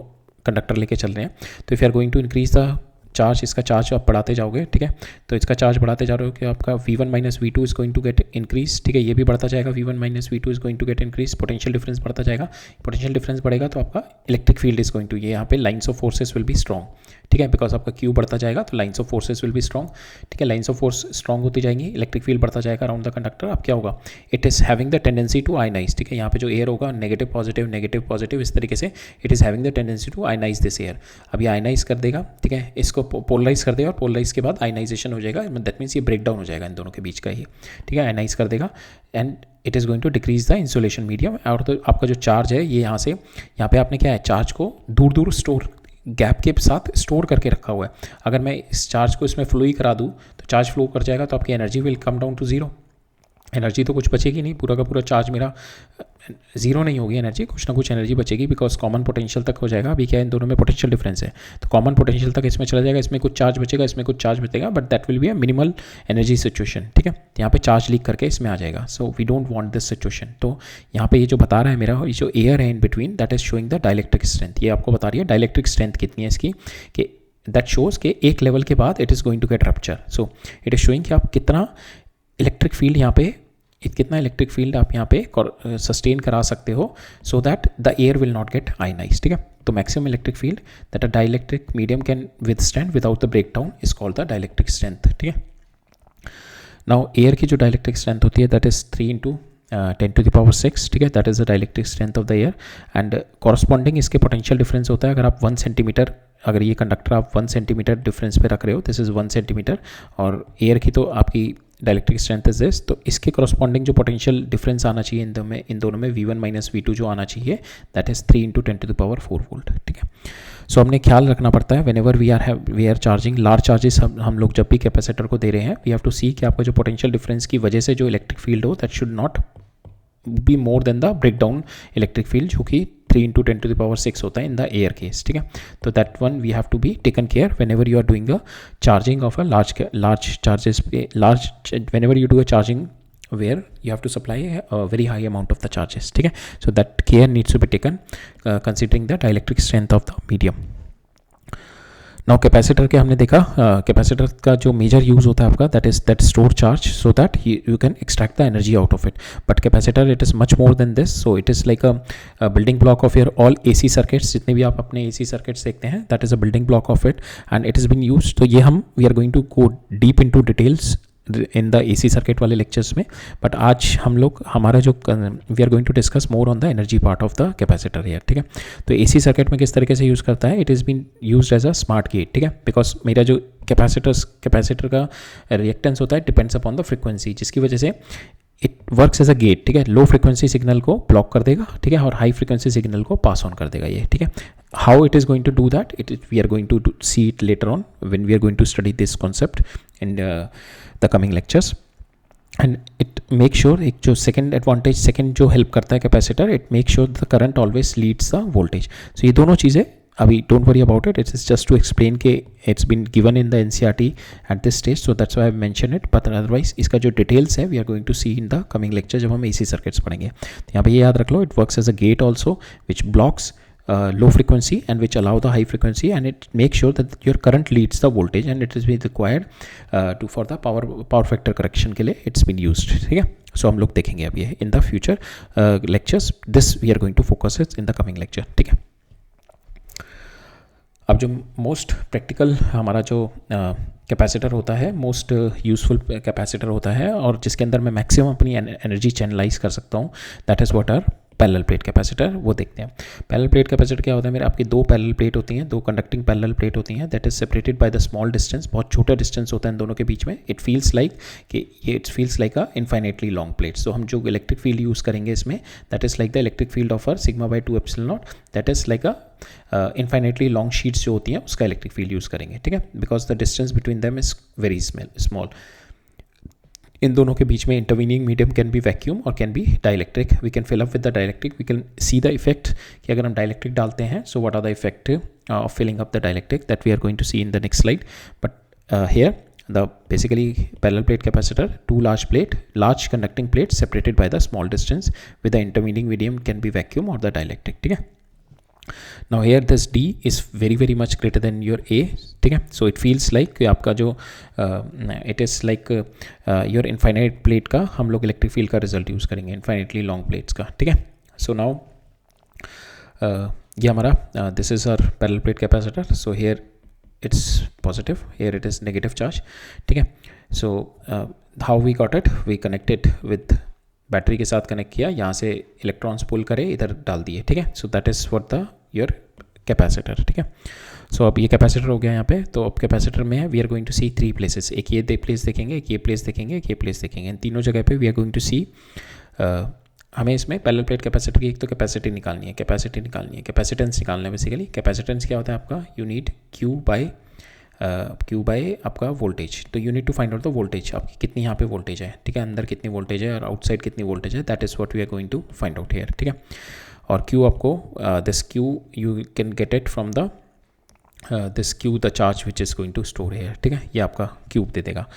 कंडक्टर लेके चल रहे हैं तो if you are going to increase the charge, इसका चार्ज आप बढ़ाते जाओगे, ठीक है। तो इसका चार्ज बढ़ाते जा रहे हो कि आपका V1 minus V2 is going to get increase, ठीक है। ये भी बढ़ता जाएगा, V1 minus V2 is going to get increase, potential difference बढ़ता जाएगा। पोटेंशियल डिफरेंस बढ़ेगा तो आपका electric field is going to, ये यहाँ पे lines of forces will be strong, ठीक है, बिकॉज आपका क्यू बढ़ता जाएगा तो lines of forces will be strong, ठीक है। लाइन्स ऑफ फोर्स स्ट्रॉन्ग होती जाएंगी, इलेक्ट्रिक फील्ड बढ़ता जाएगा अराउंड द कंडक्टर। अब क्या होगा, it is having the tendency to ionize, ठीक है। यहाँ पे जो एयर होगा नेगेटिव पॉजिटिव इस तरीके से it is having the tendency to ionize this air. अब ये आयनाइज कर देगा, ठीक है, इसको पोलराइज कर देगा और पोलराइज के बाद आयनाइजेशन हो जाएगा, दैट मीन्स ये ब्रेक डाउन हो जाएगा इन दोनों के बीच का ही, ठीक है। आयनाइज कर देगा and it is going to decrease the insulation medium. और तो आपका जो चार्ज है ये यहाँ पे आपने क्या है, चार्ज को दूर स्टोर गैप के साथ स्टोर करके रखा हुआ है। अगर मैं इस चार्ज को इसमें फ्लो ही करा दूँ तो चार्ज फ्लो कर जाएगा तो आपकी energy will come down to zero, energy तो कुछ बचेगी नहीं, पूरा का पूरा चार्ज मेरा जीरो नहीं होगी एनर्जी, कुछ ना कुछ एनर्जी बचेगी बिकॉज कॉमन पोटेंशियल तक हो जाएगा। अभी क्या इन दोनों में पोटेंशियल डिफरेंस है, तो कॉमन पोटेंशियल तक इसमें चला जाएगा, इसमें कुछ चार्ज बचेगा, इसमें कुछ चार्ज बचेगा, but that will be a minimal energy situation, ठीक है। यहाँ पे चार्ज लीक करके इसमें आ जाएगा, so we don't want this situation. तो यहाँ पे ये जो बता रहा है मेरा, ये जो एयर है in between, that is showing the dielectric strength. ये आपको बता रही है डाइलेक्ट्रिक स्ट्रेंथ कितनी है इसकी, कि दैट शोज के एक लेवल के बाद it is going to get rupture. So it is showing कि आप कितना इलेक्ट्रिक फील्ड यहाँ पे, कितना इलेक्ट्रिक फील्ड आप यहाँ पे सस्टेन करा सकते हो, so that the air will not get ionize, ठीक है। तो maximum electric field that a dielectric medium can withstand without the break down is called the dielectric strength, ठीक है। नाउ एयर की जो डाइलेक्ट्रिक स्ट्रेंथ होती है दैट इज 3 × 10⁶, ठीक है, that is the dielectric strength of the air. And corresponding इसके potential difference होता है, अगर आप 1 सेंटीमीटर, अगर ये कंडक्टर आप 1 सेंटीमीटर डिफरेंस पे रख रहे हो, दिस इज़ 1 सेंटीमीटर, और एयर की तो आपकी डायलेक्ट्रिक स्ट्रेंथ इज दिस, तो इसके करस्पॉन्डिंग जो पोटेंशियल डिफरेंस आना चाहिए इन दोनों में V1 - V2 जो आना चाहिए, दैट इज 3 × 10⁴ वोल्ट, ठीक है। सो हमने ख्याल रखना पड़ता है whenever we are charging large charges, हम लोग जब भी कैपेसिटर को दे रहे हैं, वी हैव टू सी कि आपका जो पोटेंशियल डिफरेंस की वजह से जो इलेक्ट्रिक फील्ड हो, that should not be more than the break down electric field, जो कि 3 × 10⁶ होता है इन द एयर केस, ठीक है। तो that one we have to be taken care whenever you are doing a charging of a large charges, whenever you do a charging where you have to supply a very high amount of the charges, ठीक है। so that care needs to be taken considering the dielectric strength of the medium. Now capacitor के हमने देखा, capacitor का जो major use होता है आपका, that store charge so that you can extract the energy out of it. But capacitor it is much more than this, so it is like a building block of your all AC circuits, जितने भी आप अपने AC circuits देखते हैं, that is a building block of it and it is been use. तो ये हम we are going to go deep into details in the AC circuit वाले लेक्चर्स में, बट आज हम लोग हमारा जो we are going to discuss more on the energy part of the capacitor here, ठीक है। तो AC सर्किट में किस तरीके से यूज़ करता है, it is been used as a smart gate, ठीक है, बिकॉज मेरा जो कैपेसिटर का रिएक्टेंस होता है डिपेंड्स अपॉन द फ्रिक्वेंसी, जिसकी वजह से it works as a gate, ठीक है। लो फ्रिक्वेंसी सिग्नल को ब्लॉक कर देगा, ठीक है, और हाई फ्रिक्वेंसी सिग्नल को पास ऑन कर देगा ये, ठीक है। How it is going to do that, we are going to see it later on when we are going to study this concept in the coming lectures. And it make sure, एक जो second जो help करता है capacitor, it make sure the current always leads the voltage. So ये दोनों चीज़ें अभी don't worry about it, it's just to explain के it's been given in the NCERT at this stage, so that's why I mention it, but otherwise इसका जो details है we are going to see in the coming lecture जब हम AC circuits पढ़ेंगे। तो यहाँ पे ये याद रख लो, it works as a gate also which blocks low frequency and which allow the high frequency, and it makes sure that your current leads the voltage and it is being required for the power factor correction के लिए it's been used, ठीक है। So हम लोग देखेंगे अब ये in the future lectures, this we are going to focus it in the coming lecture, ठीक है। अब जो मोस्ट प्रैक्टिकल हमारा जो कैपेसिटर होता है, मोस्ट यूज़फुल कैपेसिटर होता है और जिसके अंदर मैं मैक्सिमम अपनी एनर्जी चैनलाइज कर सकता हूँ, that is what are parallel plate capacitor, वो देखते हैं। पैरेलल प्लेट कैपेसिटर क्या होता है, मेरे आपकी 2 पैरेलल प्लेट होती हैं, 2 कंडक्टिंग पैरेलल प्लेट होती हैं, that is separated by the small distance, बहुत छोटा डिस्टेंस होता है इन दोनों के बीच में। It feels like a infinitely long plate. So हम जो इलेक्ट्रिक फील्ड यूज़ करेंगे इसमें, that is like the electric field of our σ/2ε0, that is like a infinitely long sheets जो होती हैं उसका इलेक्ट्रिक फील्ड यूज़ करेंगे, ठीक है, because the distance between them is very small. इन दोनों के बीच में intervening medium can be vacuum और can be dielectric. We can fill up with the dielectric, we can see the effect कि अगर हम डाइलेक्ट्रिक डालते हैं, so what are the effect of filling up the dielectric, that we are going to see in the next slide. But here the basically parallel plate capacitor, 2 large conducting plates separated by the small distance with the intervening medium can be vacuum or the dielectric, ठीक है। Now here this D is very much greater than your A, ठीक है। So it feels like आपका जो it is like your infinite plate का हम लोग electric field का रिजल्ट यूज़ करेंगे इनफाइनेटली लॉन्ग प्लेट्स का, ठीक है। So now ये हमारा this is our parallel plate capacitor, so here it's positive, here it is negative charge, ठीक है। So how we got it, we connected with battery के साथ कनेक्ट किया, यहाँ से इलेक्ट्रॉन्स पुल करे इधर डाल दिए, ठीक है। So that is what the your capacitor, ठीक है। सो अब ये कैपेसिटर हो गया यहाँ पे। तो अब कैपेसिटर में है we are going to see 3 places, एक ये प्लेस देखेंगे, एक ये प्लेस देखेंगे, एक ये प्लेस देखेंगे। इन तीनों जगह पे वी आर गोइंग टू सी हमें इसमें पैरेलल प्लेट कैपेसिटर की एक तो कैपेसिटेंस निकालनी है, कैपेसिटेंस निकालना है बेसिकली। कैपेसिटेंस क्या होता है आपका, you need Q/R Q by आपका वोल्टेज. तो you need to find out the voltage, आपकी कितनी यहाँ पे वोल्टेज है, ठीक है, अंदर कितनी वोल्टेज है और आउटसाइड कितनी वोल्टेज है, that is what we are going to find out here, ठीक है. और Q आपको this Q you can get it from the this Q the charge which is going to store here, ठीक है, ये आपका क्यूब दे देगा.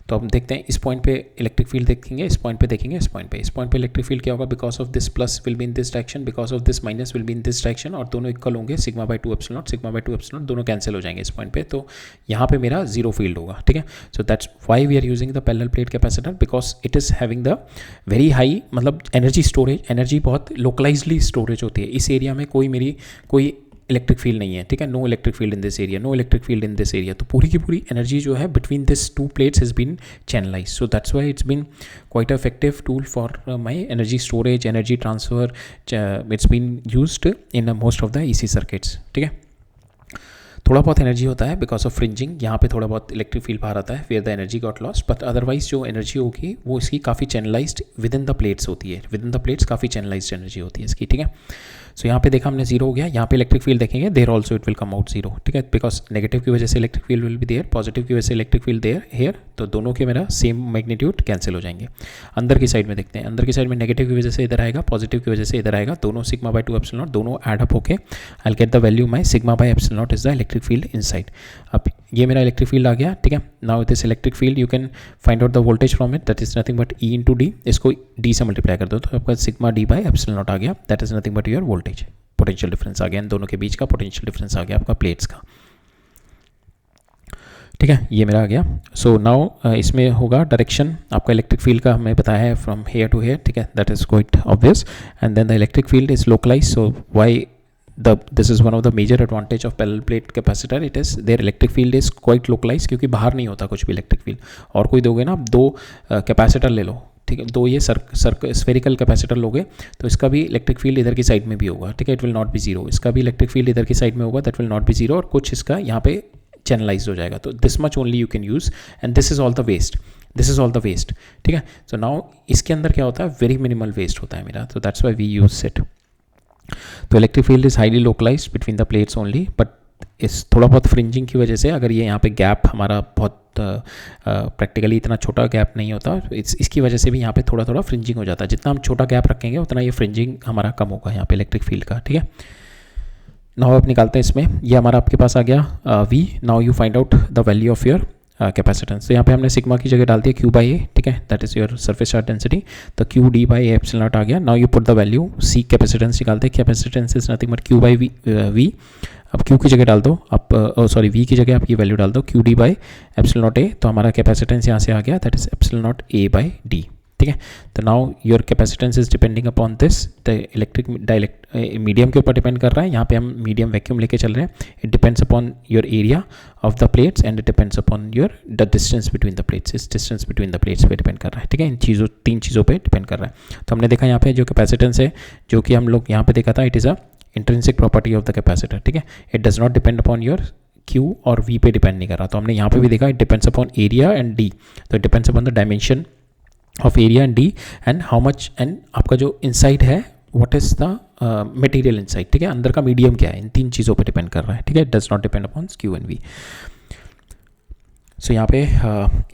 तो हम देखते हैं इस पॉइंट पे इलेक्ट्रिक फील्ड देखेंगे, इस पॉइंट पे देखेंगे, इस पॉइंट पे इलेक्ट्रिक फील्ड क्या होगा, because of this plus will be in this direction, because of this minus will be in this direction, और दोनों इक्वल होंगे, sigma by 2 epsilon not, sigma by 2 epsilon naught दोनों कैंसिल हो जाएंगे इस पॉइंट पे. तो यहाँ पे मेरा जीरो फील्ड होगा, ठीक है. So that's why we are using the parallel plate capacitor, because it is having the very high, मतलब एनर्जी स्टोरेज, एनर्जी बहुत लोकलाइजली स्टोरेज होती है. इस एरिया में कोई इलेक्ट्रिक फील्ड नहीं है, ठीक है, no electric field in this area, no electric field in this area. तो पूरी की पूरी एनर्जी जो है between this two plates has been channelise. So that's why it's been quite effective tool for my energy storage, energy transfer. It's been used in most of the EC circuits, ठीक है. थोड़ा बहुत energy होता है because of fringing, यहाँ पे थोड़ा बहुत इलेक्ट्रिक फील्ड बाहर आता है, where the energy got lost, but otherwise जो एनर्जी होगी वो इसकी काफ़ी channelised within the plates होती है, विद इन द प्लेट्स काफ़ी चैनलाइज्ड एनर्जी होती है इसकी, ठीक है. सो यहाँ पे देखा हमने जीरो हो गया, यहाँ पे इलेक्ट्रिक फील्ड देखेंगे, there also it will come out zero, ठीक है, बिकॉज नेगेटिव की वजह से electric field will be there, positive की वजह से इलेक्ट्रिक फील्ड देयर हेयर, तो दोनों के मेरा सेम मैग्नीट्यूड कैंसिल हो जाएंगे. अंदर की साइड में देखते हैं, अंदर की साइड में नेगेटिव की वजह से इधर आएगा, पॉजिटिव की वजह से इधर आएगा, दोनों सिग्मा बाय 2 एप्सिलॉन नॉट दोनों एड अप होके I will get the value my sigma by epsilon naught is the electric field inside. अब ये मेरा इलेक्ट्रिक फील्ड आ गया, ठीक है. Now this electric field you can find out the voltage from it, that is nothing but E into D, इसको D से multiply कर दो तो आपका sigma D by epsilon naught आ गया, that is nothing but your voltage. Potential difference आ गया, इन दोनों के बीच का पोटेंशियल डिफरेंस आ गया आपका प्लेट्स का, ठीक है, ये मेरा आ गया. सो नाउ इसमें होगा डायरेक्शन आपका इलेक्ट्रिक फील्ड का हमें बताया है फ्रॉम हेयर टू हेयर, ठीक है, that is quite obvious. And then the electric field is localise. So why this is one of the major advantage of parallel plate capacitor, it is their electric field is quite localized, क्योंकि बाहर नहीं होता कुछ भी electric field. और कोई दोगे ना आप, दो कैपेसिटर ले लो, ठीक है, दो ये स्फेरिकल कैपेसिटर लोगे तो इसका भी इलेक्ट्रिक फील्ड इधर की साइड में भी होगा, ठीक है, it will not be zero. इसका भी इलेक्ट्रिक फील्ड इधर की साइड में होगा, that will not be zero, और कुछ इसका यहाँ पे चैनलाइज हो जाएगा. तो this much only you can use, and this is all the waste, this is all the waste, ठीक है. सो नाउ इसके अंदर क्या होता है, वेरी मिनिमल वेस्ट होता है मेरा, तो that's why we use it. तो electric field is highly localized between the plates only, but इस थोड़ा बहुत फ्रिंजिंग की वजह से, अगर ये यहाँ पे गैप हमारा बहुत प्रैक्टिकली इतना छोटा गैप नहीं होता, इसकी वजह से भी यहाँ पे थोड़ा थोड़ा फ्रिंजिंग हो जाता है. जितना हम छोटा गैप रखेंगे उतना ये फ्रिंजिंग हमारा कम होगा यहाँ पे इलेक्ट्रिक फील्ड का, ठीक है. नाउ आप निकालते हैं इसमें, ये हमारा आपके पास आ गया V. Now you find out the value of your capacitance. तो यहाँ पे हमने सिग्मा की जगह डाल दिया क्यू बाई ए, ठीक है, that is your surface charge density. तो Q D by A epsilon naught आ गया. Now you put the value C, capacitance निकालते हैं, capacitance is nothing but Q by V. अब क्यू की जगह डाल दो आप, सॉरी वी की जगह आप ये वैल्यू डाल दो Q D by epsilon naught ए. तो हमारा कैपेसिटेंस यहाँ से आ गया, that is epsilon naught A by D, ठीक है. तो now your capacitance is depending upon this, the electric medium के ऊपर डिपेंड कर रहा है. यहाँ पे हम मीडियम वैक्यूम लेके चल रहे हैं. It depends upon your area of the plates and it depends upon your the distance between the plates. इस डिस्टेंस बिटवीन द प्लेट्स पे डिपेंड कर रहा है, ठीक है, इन चीज़ों तीन चीज़ों पे डिपेंड कर रहा है. तो हमने देखा यहाँ पे जो कैपेसिटेंस है, जो कि हम लोग यहाँ पे देखा था, it is a intrinsic property of the capacitor, ठीक है. It does not depend upon your Q और वी पे डिपेंड नहीं कर रहा. तो हमने यहाँ पे भी देखा, it depends upon area and D. तो it depends upon the dimension of area and D and how much, and आपका जो इनसाइड है what is the material inside, ठीक है, अंदर का मीडियम क्या है, इन तीन चीज़ों पे डिपेंड कर रहा है, ठीक है. It does not depend upon Q and V. So यहाँ पे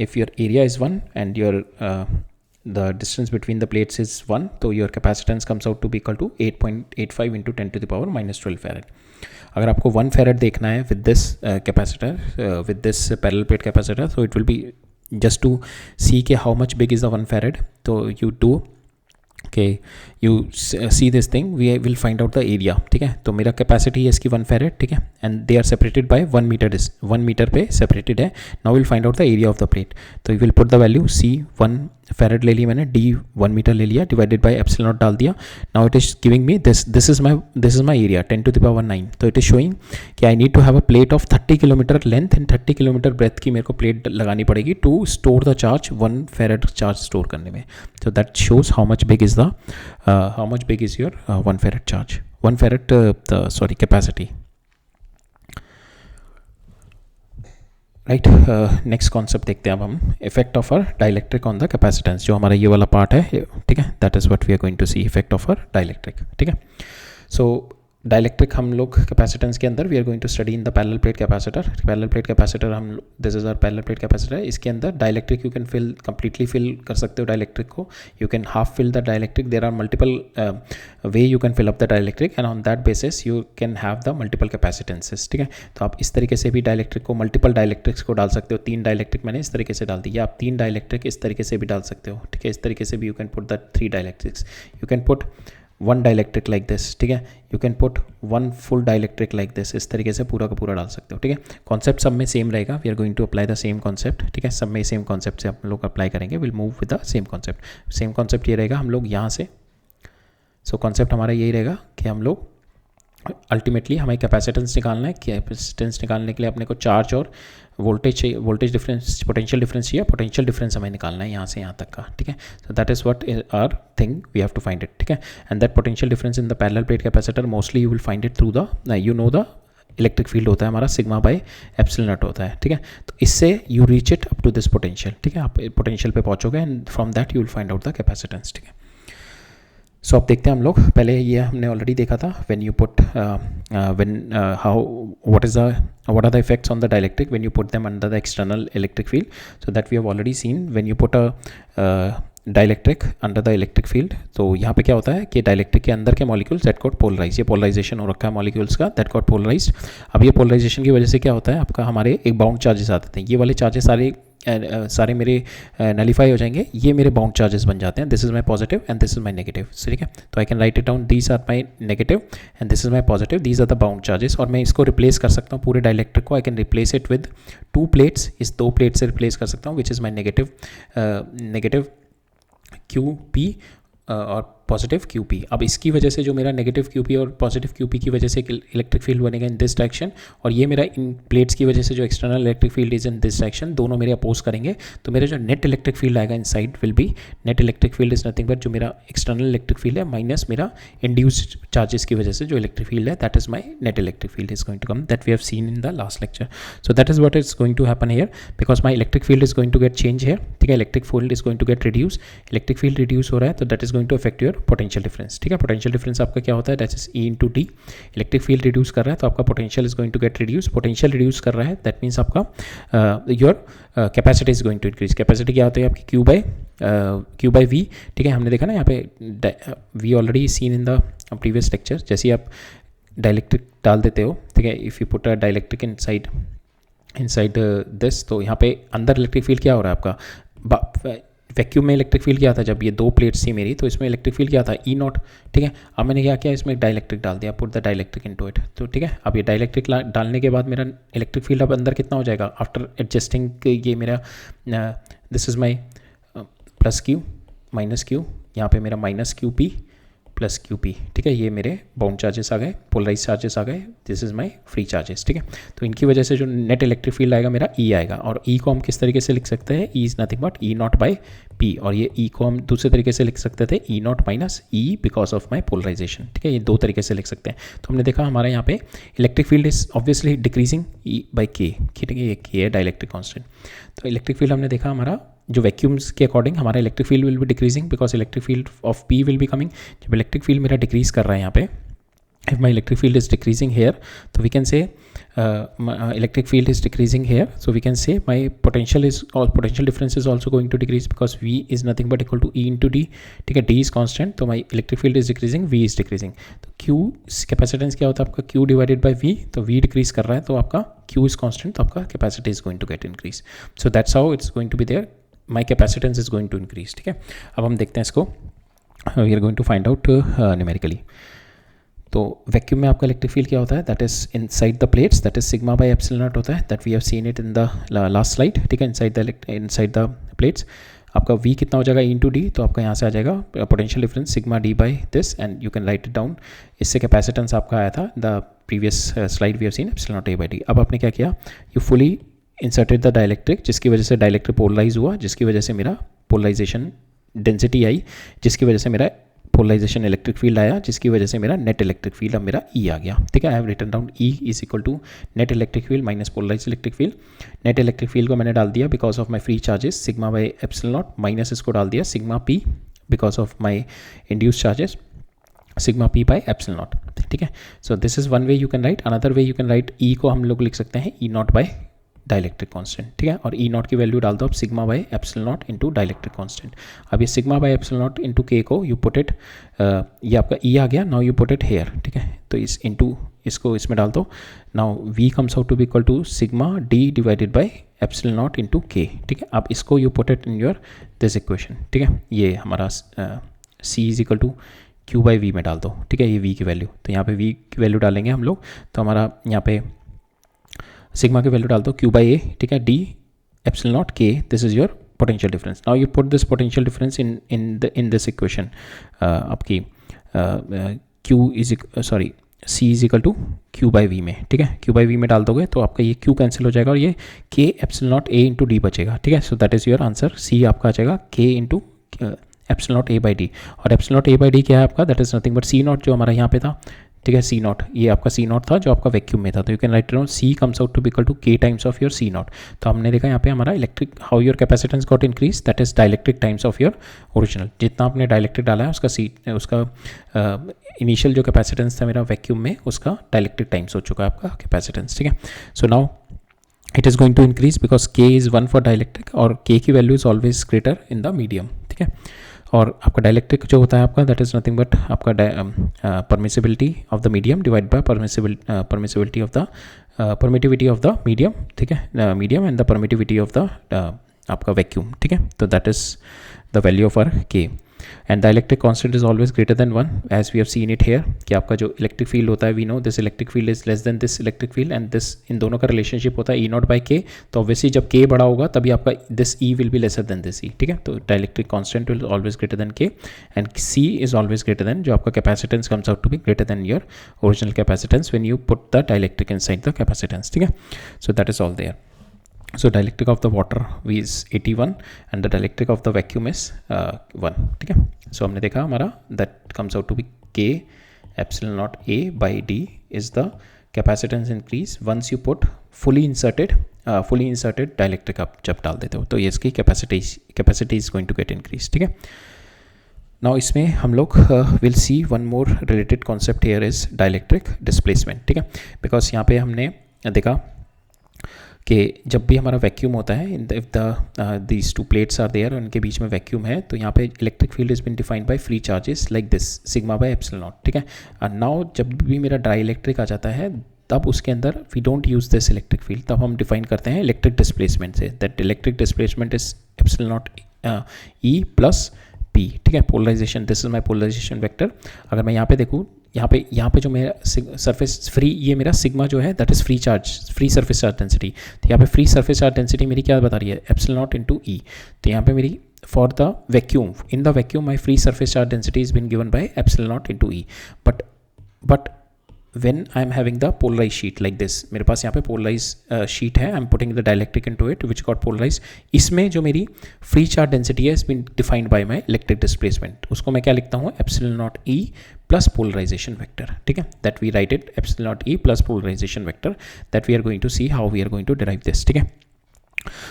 if your area is 1 and your the distance between the plates is 1, तो your capacitance comes out to be equal to 8.85 into 10 to the power minus 12 farad. अगर आपको 1 farad देखना है with this capacitor, with this parallel plate capacitor, so it will be just to see कि how much big is the 1 farad. तो you do okay, you see this thing, we will find out the area, ठीक है. तो मेरा capacity है इसकी 1 farad, ठीक है, and they are separated by 1 metre, 1 metre पे सेपरेटेड है. Now will find out the area of the plate. तो you will put the value C 1 farad ले ली मैंने, डी 1 मीटर ले लिया, डिवाइडेड बाय एप्सिलॉन नॉट डाल दिया. Now it is giving me this is my area 10 to the power 9. तो it is showing कि I need to have a plate of 30 kilometre length and 30 kilometre breadth की मेरे को plate लगानी पड़ेगी to store the charge, 1 farad charge store करने में. So that shows how much big is your 1 farad charge, 1 farad capacity, right. Next concept देखते हैं अब हम, effect of uh dielectric on the capacitance, जो हमारा ये वाला पार्ट है, ठीक है, that is what we are going to see, effect of uh dielectric, ठीक है. सो डाइलेक्ट्रिक हम लोग कैपेसिटेंस के अंदर we are going to study in the parallel plate capacitor. Parallel plate capacitor हम this is our parallel plate capacitor है। इसके अंदर dielectric you can fill completely fill कर सकते हो डाइलेक्ट्रिक को, you can half fill the dielectric, there are multiple way you can fill up the dielectric and on that basis you can have the multiple capacitances. ठीक है, तो आप इस तरीके से भी डाइलेक्ट्रिक को मल्टीपल डाइलेक्ट्रिक्स को डाल सकते हो। 3 डाइलेक्ट्रिक मैंने इस तरीके से डाल दी, या आप 3 डाइलेक्ट्रिक इस तरीके से भी डाल सकते हो। ठीक है, इस तरीके से भी you can put the 3 dielectrics, you can put 1 dielectric like this. ठीक है, you can put 1 full dielectric like this. इस तरीके से पूरा का पूरा डाल सकते हो। ठीक है, कॉन्सेप्ट सब में सेम रहेगा, we are going to apply the same concept. ठीक है, सब में सेम कॉन्सेप्ट से हम लोग अप्लाई करेंगे, will move with the same concept. Same concept ये रहेगा, हम लोग यहाँ से कॉन्सेप्ट हमारा यही रहेगा कि हम लोग अल्टीमेटली हमें कैपेसिटेंस निकालना है। कैपेसिटेंस निकालने के लिए अपने को चार्ज और वोल्टेज चाहिए, वोल्टेज डिफरेंस, पोटेंशियल डिफरेंस चाहिए, पोटेंशियल डिफरेंस हमें निकालना है यहाँ से यहाँ तक का। ठीक है, so that is what our thing we have to find it. ठीक है, and that potential difference in the parallel plate capacitor mostly you will find it through the you know the electric field होता है हमारा sigma by epsilon naught होता है। ठीक है, तो इससे you reach it up to this potential. ठीक है, आप पोटेंशियल पे पहुँचोगे and from that you will find out the capacitance. ठीक है, सो अब देखते हैं हम लोग, पहले ये हमने ऑलरेडी देखा था when you put how what are the effects on the dielectric when you put them under the external electric field. So that we have already seen when you put a dielectric under the electric field. तो यहाँ पे क्या होता है कि dielectric के अंदर के मॉलिक्यूल्स दैट गॉट पोलराइज, ये पोलराइजेशन हो रखा है मॉलिक्यूल्स का, दैट गॉट पोलराइज्ड। अब ये पोलराइजेशन की वजह से क्या होता है, आपका हमारे एक बाउंड चार्जेस आते हैं, ये वाले चार्जेस सारे मेरे नलीफाई हो जाएंगे, ये मेरे बाउंड चार्जेस बन जाते हैं। This is my positive and this is my negative. ठीक है, तो I can write it down, these are my negative and this is my positive, these are the bound charges. और मैं इसको रिप्लेस कर सकता हूँ पूरे डाइलेक्ट्रिक को, I can replace it with 2 plates, इस 2 प्लेट से रिप्लेस कर सकता हूँ, which is my negative QP और पॉजिटिव QP। अब इसकी वजह से जो मेरा नेगेटिव QP और पॉजिटिव QP की वजह से इलेक्ट्रिक फील्ड बनेगा इन दिस डायरेक्शन, और ये मेरा इन प्लेट्स की वजह से जो external electric field is in this direction, दोनों मेरे अपोज करेंगे। तो मेरा जो नेट इलेक्ट्रिक फील्ड आएगा inside will be, net electric field is nothing but जो मेरा एक्सटर्नल इलेक्ट्रिक फील्ड है माइनस मेरा इंड्यूस्ड चार्जेस की वजह से जो इलेक्ट्रिक फील्ड है, that is my net electric field is going to come, that we have seen in the last lecture. So that is what is going to happen here, because my electric field is going to get change here. ठीक है, electric field is going to get reduce, electric field reduce हो रहा है, तो that is going to affect your potential difference. ठीक है, potential difference आपका क्या होता है, that is E into T. Electric field reduce कर रहा है तो आपका potential is going to get reduce, potential reduce कर रहा है दैट मीन्स आपका your capacity is going to increase. Capacity क्या होती है आपकी Q बाई V। ठीक है, हमने देखा ना यहाँ पे we already seen in the previous lecture, जैसे ही आप डाइलेक्ट्रिक डाल देते हो, ठीक है, if you put a dielectric inside this, तो यहाँ पे अंदर इलेक्ट्रिक फील्ड क्या हो रहा है आपका, वैक्यूम में इलेक्ट्रिक फील्ड क्या था, जब ये 2 प्लेट्स थी मेरी, तो इसमें इलेक्ट्रिक फील्ड क्या था E0। ठीक है, अब मैंने क्या किया, इसमें डाइलेक्ट्रिक डाल दिया, put the dielectric into it. तो ठीक है, अब ये डाइलेक्ट्रिक डालने के बाद मेरा इलेक्ट्रिक फील्ड अब अंदर कितना हो जाएगा आफ्टर एडजस्टिंग, ये मेरा this is my plus Q minus Q, यहाँ पे मेरा माइनस QP प्लस QP। ठीक है, ये मेरे बाउंड चार्जेस आ गए, पोलराइज चार्जेस आ गए, this is my free charges. ठीक है, तो इनकी वजह से जो नेट इलेक्ट्रिक फील्ड आएगा मेरा E आएगा, और E को हम किस तरीके से लिख सकते हैं, E is nothing but E0 by P, और ये E को हम दूसरे तरीके से लिख सकते थे E0 minus E because of my polarisation. ठीक है, ये 2 तरीके से लिख सकते हैं। तो हमने देखा हमारे यहाँ पे electric field is obviously decreasing E by K। ठीक है, ये K है डाइलेक्ट्रिक कॉन्स्टेंट। तो इलेक्ट्रिक फील्ड हमने देखा हमारा जो वैक्यूम्स के अकॉर्डिंग हमारा electric field will B decreasing because electric field of P will be coming. जब इलेक्ट्रिक फील्ड मेरा डिक्रीज कर रहा है यहाँ पे, if my electric field is decreasing here, so we can say my electric field is decreasing here, so we can say my potential difference is also going to decrease because V is nothing but equal to E into D. ठीक है, D is constant, तो my electric field is decreasing, V is decreasing, तो Q capacitance क्या होता है आपका, Q divided by V, तो V decrease कर रहा है तो आपका Q is constant, तो आपका capacity is going to get increase. So that's how it's going to be there, my capacitance is going to increase. ठीक है, अब हम देखते हैं इसको, we are going to find out numerically. तो वैक्यूम में आपका इलेक्ट्रिक फील्ड क्या होता है, that is inside the plates, that is sigma by epsilon naught होता है, that we have seen it in the last slide. ठीक है, इनसाइड द प्लेट्स आपका V कितना हो जाएगा, E इंटू डी, तो आपका यहाँ से आ जाएगा potential difference sigma D by this, and you can write it down. इससे कैपेसिटेंस आपका आया था the previous slide we have seen epsilon naught A by D. अब आपने क्या किया, you fully inserted the dielectric, जिसकी वजह से डाइलेक्ट्रिक पोलराइज हुआ, जिसकी वजह से मेरा पोलराइजेशन डेंसिटी आई, जिसकी वजह से मेरा पोलराइजेशन इलेक्ट्रिक फील्ड आया, जिसकी वजह से मेरा नेट इलेक्ट्रिक फील्ड अब मेरा E आ गया। ठीक है, I have written down E is equal to net electric field minus polarize electric field. Net electric field को मैंने डाल दिया because of my free charges sigma by epsilon naught, minus इसको डाल दिया sigma P because of my induce charges. Sigma P by epsilon naught, ठीक है। So this is one way you can write. Another way you can write E को हम लोग लिख सकते हैं ई नॉट बाई डाइलेक्ट्रिक कांस्टेंट, ठीक है। और ई नॉट की वैल्यू डाल दो अब sigma by epsilon naught into dielectric constant. अब ये sigma by epsilon naught into के को यू पुट इट, ये आपका ई आ गया, now you put it here, ठीक है। तो इस इंटू इसको इसमें डाल दो, now we comes out to be equal to sigma D divided by epsilon naught into K, ठीक है। अब इसको you put it in your this equation, ठीक है। ये हमारा C is equal to Q by V में डाल दो, ठीक है, ये वी की वैल्यू। तो यहाँ पे वी की वैल्यू डालेंगे हम लोग, तो हमारा यहाँ पे सिग्मा की वैल्यू डाल दो क्यू बाई ए, ठीक है, D epsilon naught K, this is your potential difference. Now you put this potential difference in this equation, आपकी Q is sorry C is equal to Q by V में, ठीक है। Q by V में डाल दोगे तो आपका ये क्यू कैंसिल हो जाएगा और ये K epsilon naught A into D बचेगा, ठीक है। So that is your answer, C आपका आ जाएगा K into epsilon naught A by D. और epsilon naught A by D क्या है आपका, that is nothing but C naught जो हमारा यहाँ पे था, ठीक है। सी नॉट ये आपका सी नॉट था जो आपका वैक्यूम में था, तो you can write down C comes out to be equal to K times of your C naught. तो हमने देखा यहाँ पे हमारा electric how your capacitance got increase, that is dielectric times of your original. जितना आपने डाइलेक्ट्रिक डाला है उसका इनिशियल जो कैपेसिटेंस था मेरा वैक्यूम में, उसका डाइलेक्ट्रिक टाइम्स हो चुका है आपका कैपेसिटेंस, ठीक है। So now it is going to increase because K is 1 for dielectric और के की value is always greater in the medium, ठीक है। और आपका डाइलेक्ट्रिक जो होता है आपका, दैट इज़ नथिंग बट आपका permissibility of the medium divide by permissibility of the permittivity of the medium, ठीक है, medium and the permittivity of the आपका वैक्यूम, ठीक है। तो that is the value of R K and dielectric constant is always greater than 1 as we have seen it here, कि आपका जो electric field होता है, we know this electric field is less than this electric field and this, इन दोनों का relationship होता है ई not by के। तो ऑब्वियसली जब के बड़ा होगा तभी आपका this E will be lesser than this E, ठीक है। तो dielectric constant will always greater than K and C is always greater than जो आपका capacitance comes out to be greater than your original capacitance when you put the dielectric inside the capacitance, ठीक है। So that is all there. So dialectric of the water is 81 and the dialectric of the vacuum is 1, ठीक है। So हमने देखा हमारा that comes out to be K epsilon naught A by D is the capacitance increase once you put fully inserted dialectric आप जब डाल देते हो तो ये इसकी capacity is going to get increased, ठीक है। Now इसमें हम लोग will see one more related concept here is dielectric displacement, ठीक है। Because यहाँ पे हमने देखा कि जब भी हमारा वैक्यूम होता है, if these two plates are there, उनके बीच में वैक्यूम है, तो यहाँ पे electric field is been defined by free charges like this sigma by epsilon naught, ठीक है। और नाउ जब भी मेरा डाई इलेक्ट्रिक आ जाता है तब उसके अंदर we don't use this electric field, तब हम डिफाइन करते हैं इलेक्ट्रिक डिस्प्लेसमेंट से, that electric displacement is epsilon naught E plus P, ठीक है। Polarisation, this is my polarisation vector. अगर मैं यहाँ पे देखूँ, यहाँ पे जो मेरा सरफेस फ्री, ये मेरा सिग्मा जो है that is free charge, free surface charge density. तो यहाँ पे फ्री सरफेस चार्ज डेंसिटी मेरी क्या बता रही है, एप्सिलॉन नॉट इंटू ई। तो यहाँ पे मेरी for the vacuum, in the vacuum my free surface charge density is been given by epsilon naught into E. But when I am having the polarized sheet like this, मेरे पास यहाँ पे polarized sheet है, I am putting the dielectric into it which got polarized, इसमें जो मेरी free charge density है has been defined by my electric displacement, उसको मैं क्या लिखता हूँ, epsilon naught E plus polarization vector, ठीक है। that we write it epsilon naught E plus polarization vector, that we are going to see how we are going to derive this, ठीक है।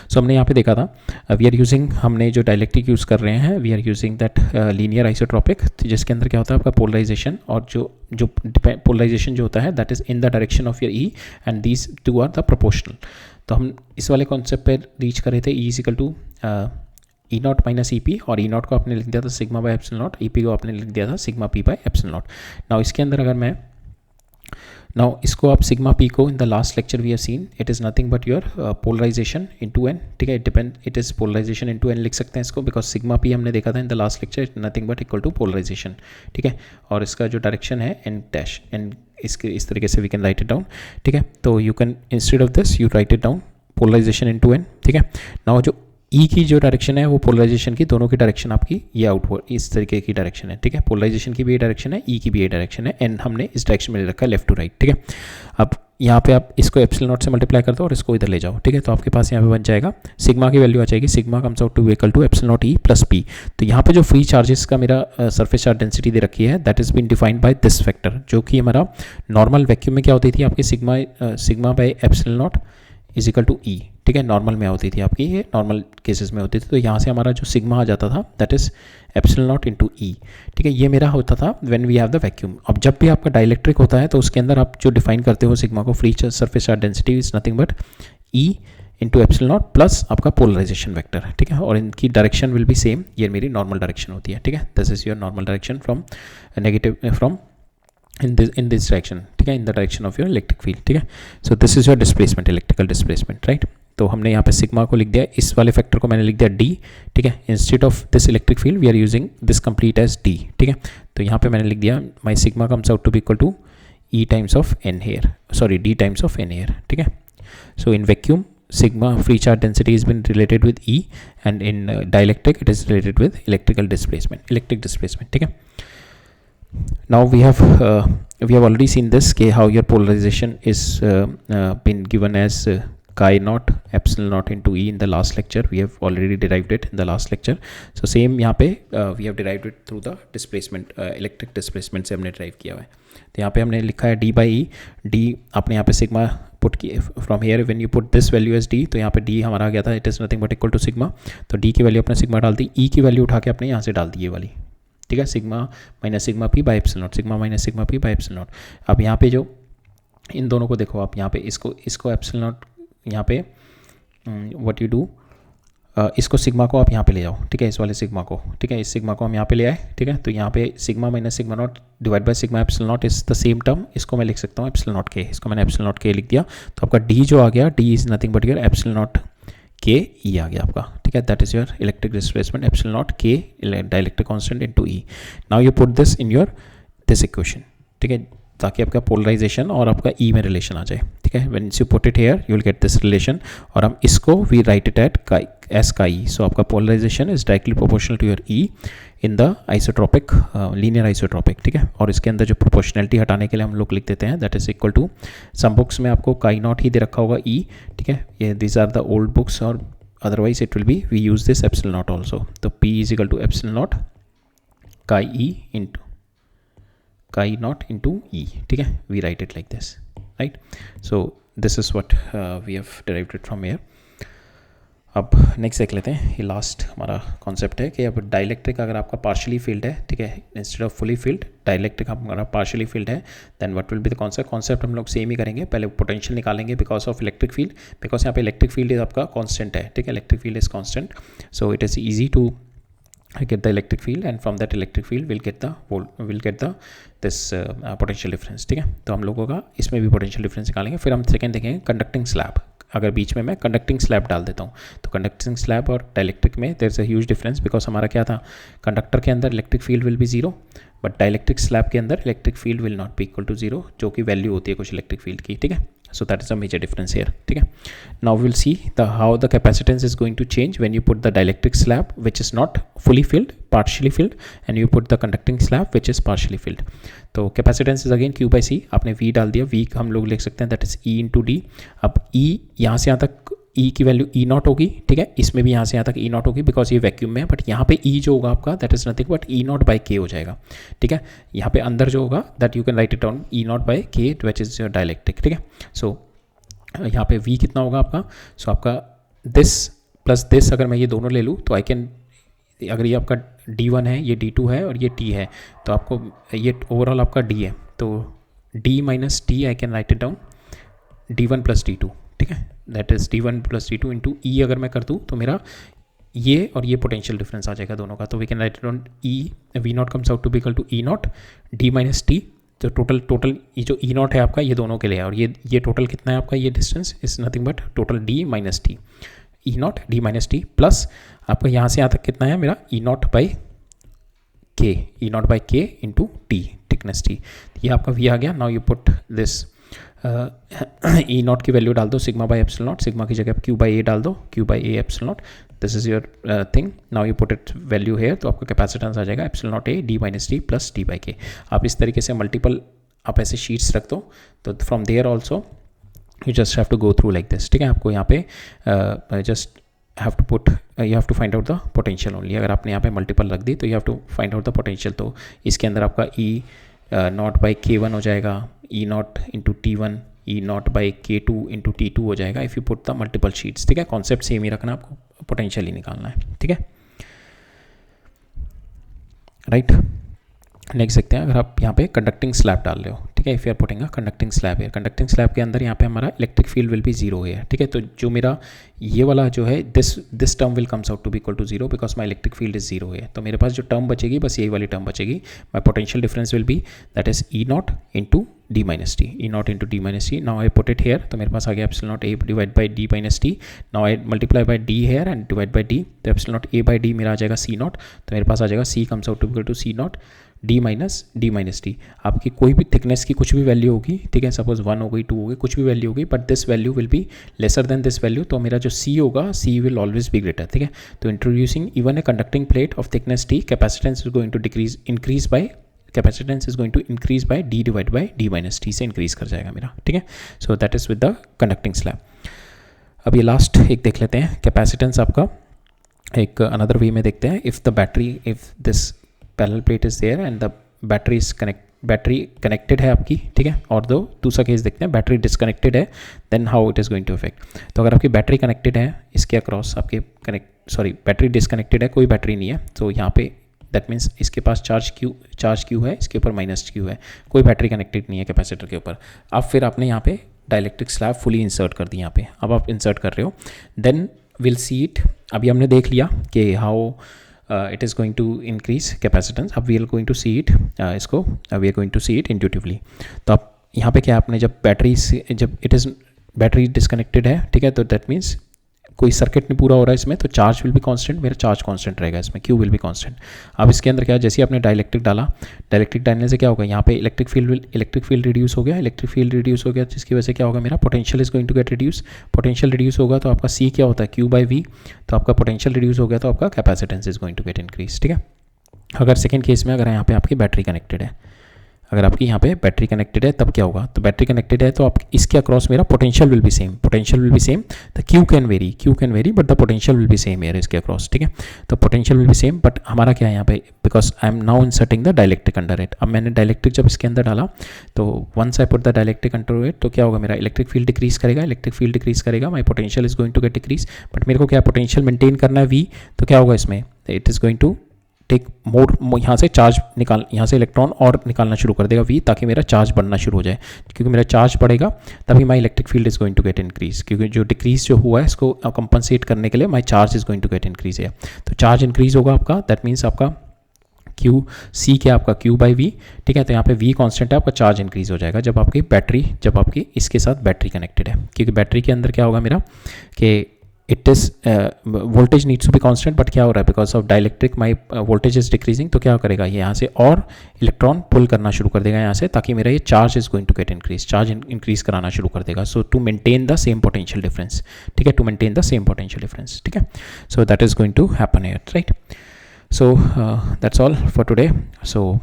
सो हमने यहाँ पे देखा था वी आर यूजिंग, हमने जो डायलेक्ट्रिक यूज़ कर रहे हैं, we are using that linear isotropic, जिसके अंदर क्या होता है आपका पोलराइजेशन, और जो पोलराइजेशन जो होता है that is in the direction of your E and these two are the proportional. तो हम इस वाले कॉन्सेप्ट पे रीच कर रहे थे, E is equal to E naught minus E P, और ई नॉट को आपने लिख दिया था sigma by epsilon naught, E P को आपने लिख दिया था sigma P by epsilon naught. Now इसके अंदर अगर मैं नाउ इसको आप सिग्मा पी को in the last lecture we have seen it is nothing but your polarisation into N, ठीक है। It is polarisation into n लिख सकते हैं इसको, बिकॉज सिग्मा पी हमने देखा था in the last lecture, it nothing but equal to polarisation, ठीक है। और इसका जो डायरेक्शन है एन डैश, एन इसके इस तरीके से we can write it down, ठीक है। तो you can instead of this you write it down polarisation into N, ठीक है। नाउ जो ई की जो डायरेक्शन है वो पोलराइजेशन की, दोनों की डायरेक्शन आपकी ये आउटवर्ड इस तरीके की डायरेक्शन है, ठीक है। पोलराइजेशन की भी ये डायरेक्शन है, ई की भी ये डायरेक्शन है, एंड हमने इस डायरेक्शन में ले रखा है लेफ्ट टू राइट, ठीक है। अब यहाँ पे आप इसको एप्सिलॉन नॉट से मल्टीप्लाई कर दो और इसको इधर ले जाओ, ठीक है। तो आपके पास यहाँ पे बन जाएगा सिग्मा की वैल्यू आ जाएगी, sigma comes out to equal to epsilon naught E plus P. तो यहाँ पे जो फ्री चार्जेस का मेरा सरफेस चार्ज डेंसिटी दे रखी है that is been defined by this factor, जो कि हमारा नॉर्मल वैक्यूम में क्या होती थी आपकी sigma by epsilon naught is equal to E, ठीक है, नॉर्मल में होती थी आपकी, ये नॉर्मल केसेस में होती थी। तो यहाँ से हमारा जो सिग्मा आ जाता था that is epsilon naught into E, ठीक है, ये मेरा होता था when we have the vacuum. अब जब भी आपका डाइलेक्ट्रिक होता है तो उसके अंदर आप जो डिफाइन करते हो सिग्मा को, free surface charge density is nothing but E into epsilon not plus आपका पोलराइजेशन वेक्टर, ठीक है, और इनकी डायरेक्शन विल बी सेम, ये मेरी नॉर्मल डायरेक्शन होती है, ठीक है, this is your normal direction from negative from in this direction, ठीक है, in the direction of your electric field, ठीक है। so this is your displacement, electrical displacement, right। तो हमने यहाँ पे सिग्मा को लिख दिया, इस वाले फैक्टर को मैंने लिख दिया d, ठीक है, instead of this electric field we are using this complete as d, ठीक है। तो यहाँ पे मैंने लिख दिया my sigma comes out to be equal to e times of n here, sorry d times of n here, ठीक है। So in vacuum sigma free charge density has been related with E, and in dielectric it is related with electric displacement, ठीक है। Now we have already seen this कि how your polarization is been given as chi naught epsilon naught into E in the last lecture. We have already derived it in the last lecture. So same यहाँ पे we have derived it through the displacement, electric displacement से हमने derive किया हुआ है। तो यहाँ पे हमने लिखा है d by E, d आपने यहाँ पे सिग्मा पुट किए from here when you put this value as d, तो यहाँ पे d हमारा आ गया था it is nothing but equal to sigma. तो d की वैल्यू अपने सिग्मा डाल दी, e की वैल्यू उठा के अपने यहाँ से डाल दी ये वाली, ठीक है, sigma minus sigma P by epsilon not, sigma minus sigma P by epsilon not. अब यहाँ पे जो इन दोनों को देखो आप, यहाँ पे इसको एप्सिलॉन नॉट, यहाँ पे व्हाट यू डू, इसको सिग्मा को आप यहाँ पे ले जाओ, ठीक है, इस वाले सिग्मा को, ठीक है, इस सिग्मा को हम यहाँ पे ले आए, ठीक है। तो यहाँ पे sigma minus sigma not divide by sigma epsilon naught is the same term, इसको मैं लिख सकता हूँ एप्सिलॉन नॉट के, इसको मैंने एप्सिलॉन नॉट के लिख दिया। तो आपका डी जो आ गया, D is nothing but your epsilon naught K E आ गया आपका, ठीक है, that is your electric displacement epsilon naught K dielectric constant into E. Now you put this in your this equation, ठीक है, ताकि आपका पोलराइजेशन और आपका ई में रिलेशन आ जाए, ठीक है। When you put it here you will get this relation, और हम इसको we write it at S का ई। सो आपका polarisation is directly proportional to your E in the isotropic, linear isotropic, ठीक है। और इसके अंदर जो प्रोपोर्शनलिटी हटाने के लिए हम लोग लिख देते हैं that is equal to, some books में आपको काई नॉट ही दे रखा होगा ई, ठीक है, ये these are the old books, और otherwise it will be we use this epsilon naught also. तो P is equal to epsilon naught chi E into chi naught into E, ठीक है, we write it like this, right। so this is what we have derived it from here। अब next देख लेते हैं, ये last हमारा concept है कि अब डाइलेक्ट्रिक अगर आपका पार्शियली फील्ड है, ठीक है, instead of fully filled, dielectric हमारा पार्शियली फील्ड है, then what will be the concept हम लोग सेम ही करेंगे। पहले पोटेंशियल निकालेंगे because of electric field, because यहाँ पे इलेक्ट्रिक फील्ड आपका कॉन्स्टेंट है, ठीक है, electric field is constant, so it is easy to get the electric field, and from that electric field we'll get this potential difference, ठीक है। तो हम लोगों का इसमें भी potential difference निकालेंगे। फिर हम सेकेंड देखेंगे कंडक्टिंग स्लैब, अगर बीच में मैं कंडक्टिंग स्लैब डाल देता हूँ तो कंडक्टिंग स्लैब और डाइलेक्ट्रिक में there is a huge difference, because हमारा क्या था, कंडक्टर के अंदर electric field will be zero, but dielectric slab के अंदर electric field will not be equal to zero, जो कि वैल्यू होती है कुछ इलेक्ट्रिक फील्ड की, ठीक है। So that is a major difference here, ठीक है। Now we'll see how the capacitance is going to change when you put the dielectric slab which is not fully filled, partially filled, and you put the conducting slab which is partially filled। तो capacitance is again Q by C, आपने V डाल दिया, V हम लोग लिख सकते हैं that is E into D। अब E यहाँ से यहाँ तक E की वैल्यू E नॉट होगी, ठीक है, इसमें भी यहाँ से यहाँ तक E नॉट होगी बिकॉज ये वैक्यूम में है, बट यहाँ पे E जो होगा आपका that is nothing but E not by के हो जाएगा, ठीक है। यहाँ पे अंदर जो होगा that you can write it down E not by के विच इज योर डाइलेक्ट्रिक, ठीक है। सो यहाँ पे V कितना होगा आपका, सो आपका दिस प्लस दिस अगर मैं ये दोनों ले लूँ तो आई कैन, अगर ये आपका D1 है, ये D2 है और ये T है, तो आपको ये ओवरऑल आपका D है, तो D minus T I can write it down D1 plus D2, ठीक है, that is D1 plus D2 into E अगर मैं कर दूँ तो मेरा ये और ये पोटेंशियल डिफरेंस आ जाएगा दोनों का, तो we can write it down E V naught comes out to be equal to E naught D minus T। तो टोटल ये जो E नॉट है आपका ये दोनों के लिए है, और ये टोटल कितना है आपका, ये distance is nothing but total D minus T, E naught D minus T plus आपका यहाँ से यहाँ तक कितना है मेरा E नॉट बाई के इंटू टी, थिकनेस टी, ये आपका V आ गया। Now you put this E not की वैल्यू डाल दो sigma by epsilon not, sigma की जगह Q बाई ए डाल दो, Q by A epsilon not, this is your thing. Now you put it value here, तो आपका कैपेसिटेंस आ जाएगा epsilon naught A D minus T plus D by के। आप इस तरीके से मल्टीपल आप ऐसे शीट्स रख दो, तो from there also you just have to go through like this, ठीक है। आपको यहाँ पे just have to put, you have to find out the potential only. अगर आपने यहाँ पे मल्टीपल रख दी तो you have to find out the potential, तो इसके अंदर आपका E नॉट बाई K1 हो जाएगा, E not into T1, E not by K2 into T2 हो जाएगा if you put the multiple sheets, ठीक है। कॉन्सेप्ट सेम ही रखना, आपको पोटेंशियल ही निकालना है, ठीक है, राइट। नेक्स्ट देखते हैं, अगर आप यहाँ पे कंडक्टिंग स्लैब डाल रहे हो, ठीक है, if you are putting a conducting slab है, कंडक्टिंग स्लैब के अंदर यहाँ पे हमारा electric field will be zero है, ठीक है। तो जो मेरा ये वाला जो है this term will comes out to be equal to zero because my electric field is zero है। तो मेरे पास जो टर्म बचेगी बस यही वाली टर्म बचेगी, माई potential difference will be that is E not into d minus t, e naught into d minus t. Now I put it here, तो मेरे पास आ गया epsilon naught a divided by d minus t. Now I multiply by d here and divide by d, तो epsilon naught a by d मेरा आ जाएगा c naught, तो मेरे पास आ जाएगा c comes out to equal to c naught d minus t. आपकी कोई भी thickness की कुछ भी वैल्यू होगी, ठीक है, सपोज 1 हो गई, 2 हो गई, कुछ भी वैल्यू होगी, but this value will be lesser than this value, तो मेरा जो c होगा c will always be greater, ठीक है। तो introducing even a conducting plate of thickness t, capacitance is going to increase by capacitance is going to increase by d divide by d minus T से increase कर जाएगा मेरा, ठीक है। So that is with the conducting slab. अब ये last एक देख लेते हैं, कैपेसिटेंस आपका एक अनदर वे में देखते हैं। If the battery, if this parallel plate is there and the battery connected है आपकी, ठीक है, और दो दूसरा केस देखते हैं, बैटरी डिसकनेक्टेड है, then how it is going to effect. तो अगर आपकी बैटरी कनेक्टेड है, इसके अक्रॉस आपके बैटरी डिसकनेक्टेड है, कोई बैटरी नहीं है, तो यहाँ पे दैट मीन्स इसके पास चार्ज क्यू है, इसके ऊपर माइनस क्यू है, कोई बैटरी कनेक्टेड नहीं है कैपेसिटर के ऊपर। अब फिर आपने यहाँ पे डाइलेक्ट्रिक स्लैब फुली इंसर्ट कर दी यहाँ पे, अब आप इंसर्ट कर रहे हो, देन विल सी इट। अभी हमने देख लिया कि how it is going to increase capacitance, अब we are going to see it, इसको we are going to see it intuitively. तो आप यहाँ पे क्या, आपने जब बैटरी डिसकनेक्टेड है, ठीक है, तो दैट मीन्स कोई सर्किट नहीं पूरा हो रहा है इसमें, तो चार्ज विल बी कांस्टेंट, मेरा चार्ज कांस्टेंट रहेगा इसमें, क्यू विल बी कांस्टेंट। अब इसके अंदर क्या है, जैसे आपने डाइलेक्ट्रिक डाला, डाइलेक्ट्रिक डालने से क्या होगा, यहाँ पे इलेक्ट्रिक फील्ड रिड्यूस हो गया, जिसकी वजह से क्या होगा, मेरा potential is going to get reduce. Potential reduce होगा तो आपका सी क्या होता है, क्यू बाई वी, तो आपका पोटेंशियल रिड्यूस हो गया तो आपका capacitance is going to get increase, ठीक है। अगर सेकेंड केस में अगर यहाँ पे आपकी बैटरी कनेक्टेड है, अगर आपकी यहाँ पे बैटरी कनेक्टेड है तब क्या होगा, तो बैटरी कनेक्टेड है तो आप इसके अक्रॉस मेरा potential will be same, the Q can vary but the potential will be same है इसके अक्रॉस, ठीक है। तो potential will be same, but हमारा क्या है यहाँ पे, because I am now inserting the dielectric under it. अब मैंने डाइलेक्ट्रिक जब इसके अंदर डाला तो once I put the dielectric under it, तो क्या होगा, मेरा इलेक्ट्रिक फील्ड डिक्रीज करेगा, my potential is going to gate decrease, but मेरे को क्या पोटेंशियल मेंटेन करना है वी, तो क्या होगा इसमें, it is going to take more, यहाँ से चार्ज यहाँ से इलेक्ट्रॉन और निकालना शुरू कर देगा वी, ताकि मेरा चार्ज बढ़ना शुरू हो जाए, क्योंकि मेरा चार्ज बढ़ेगा तभी my electric field is going to get increase, क्योंकि जो डिक्रीज जो हुआ है इसको कंपनसेट करने के लिए my charge is going to get increase है। तो चार्ज इंक्रीज होगा आपका, दैट मीन्स आपका क्यू सी क्या आपका क्यू बाई वी, ठीक है। तो यहाँ पे वी कांस्टेंट है, आपका चार्ज इंक्रीज हो जाएगा जब आपकी इसके साथ बैटरी कनेक्टेड है, क्योंकि बैटरी के अंदर क्या होगा मेरा कि it is voltage needs to be constant, but क्या हो रहा है, because of dielectric my voltage is decreasing, तो क्या करेगा ये यहाँ से और इलेक्ट्रॉन पुल करना शुरू कर देगा यहाँ से, ताकि मेरा ये charge is going to get increase, charge increase कराना शुरू कर देगा। So to maintain the same potential difference, ठीक है, ठीक है। So that is going to happen here, right. So that's all for today. So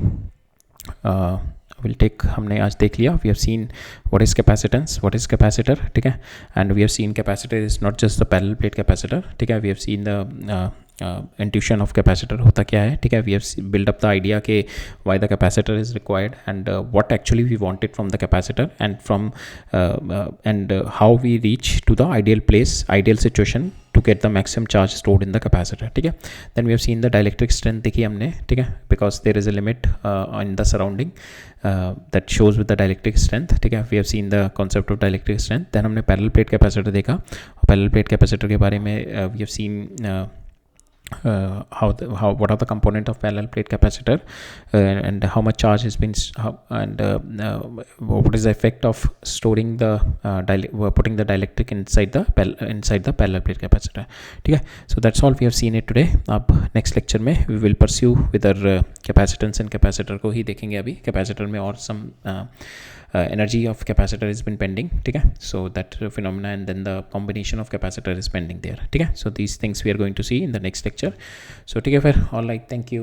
will take, हमने आज देख लिया, we have seen what is capacitance, what is capacitor, ठीक है, and we have seen capacitor is not just the parallel plate capacitor, ठीक है। We have seen the intuition of capacitor होता क्या है, ठीक है। We have build up the idea के why the capacitor is required and what actually we wanted from the capacitor and how we reach to the ideal situation to get the maximum charge stored in the capacitor, ठीक है। Then we have seen the dielectric strength देखी हमने, ठीक है, because there is a limit in the surrounding that shows with the dielectric strength, ठीक है। We have seen the concept of dielectric strength. Then हमने parallel plate capacitor देखा, और parallel plate capacitor के बारे में we have seen what are the component of parallel plate capacitor and how much charge has been what is the effect of storing the putting the dielectric inside the parallel plate capacitor, ठीक है। So that's all we have seen it today. अब next lecture में we will pursue with our capacitance and capacitor को ही देखेंगे। अभी capacitor में और some energy of capacitor has been pending, ठीक है। So that phenomena and then the combination of capacitor is pending there, ठीक है। So these things we are going to see in the next lecture. So ठीक है फिर, all right, thank you.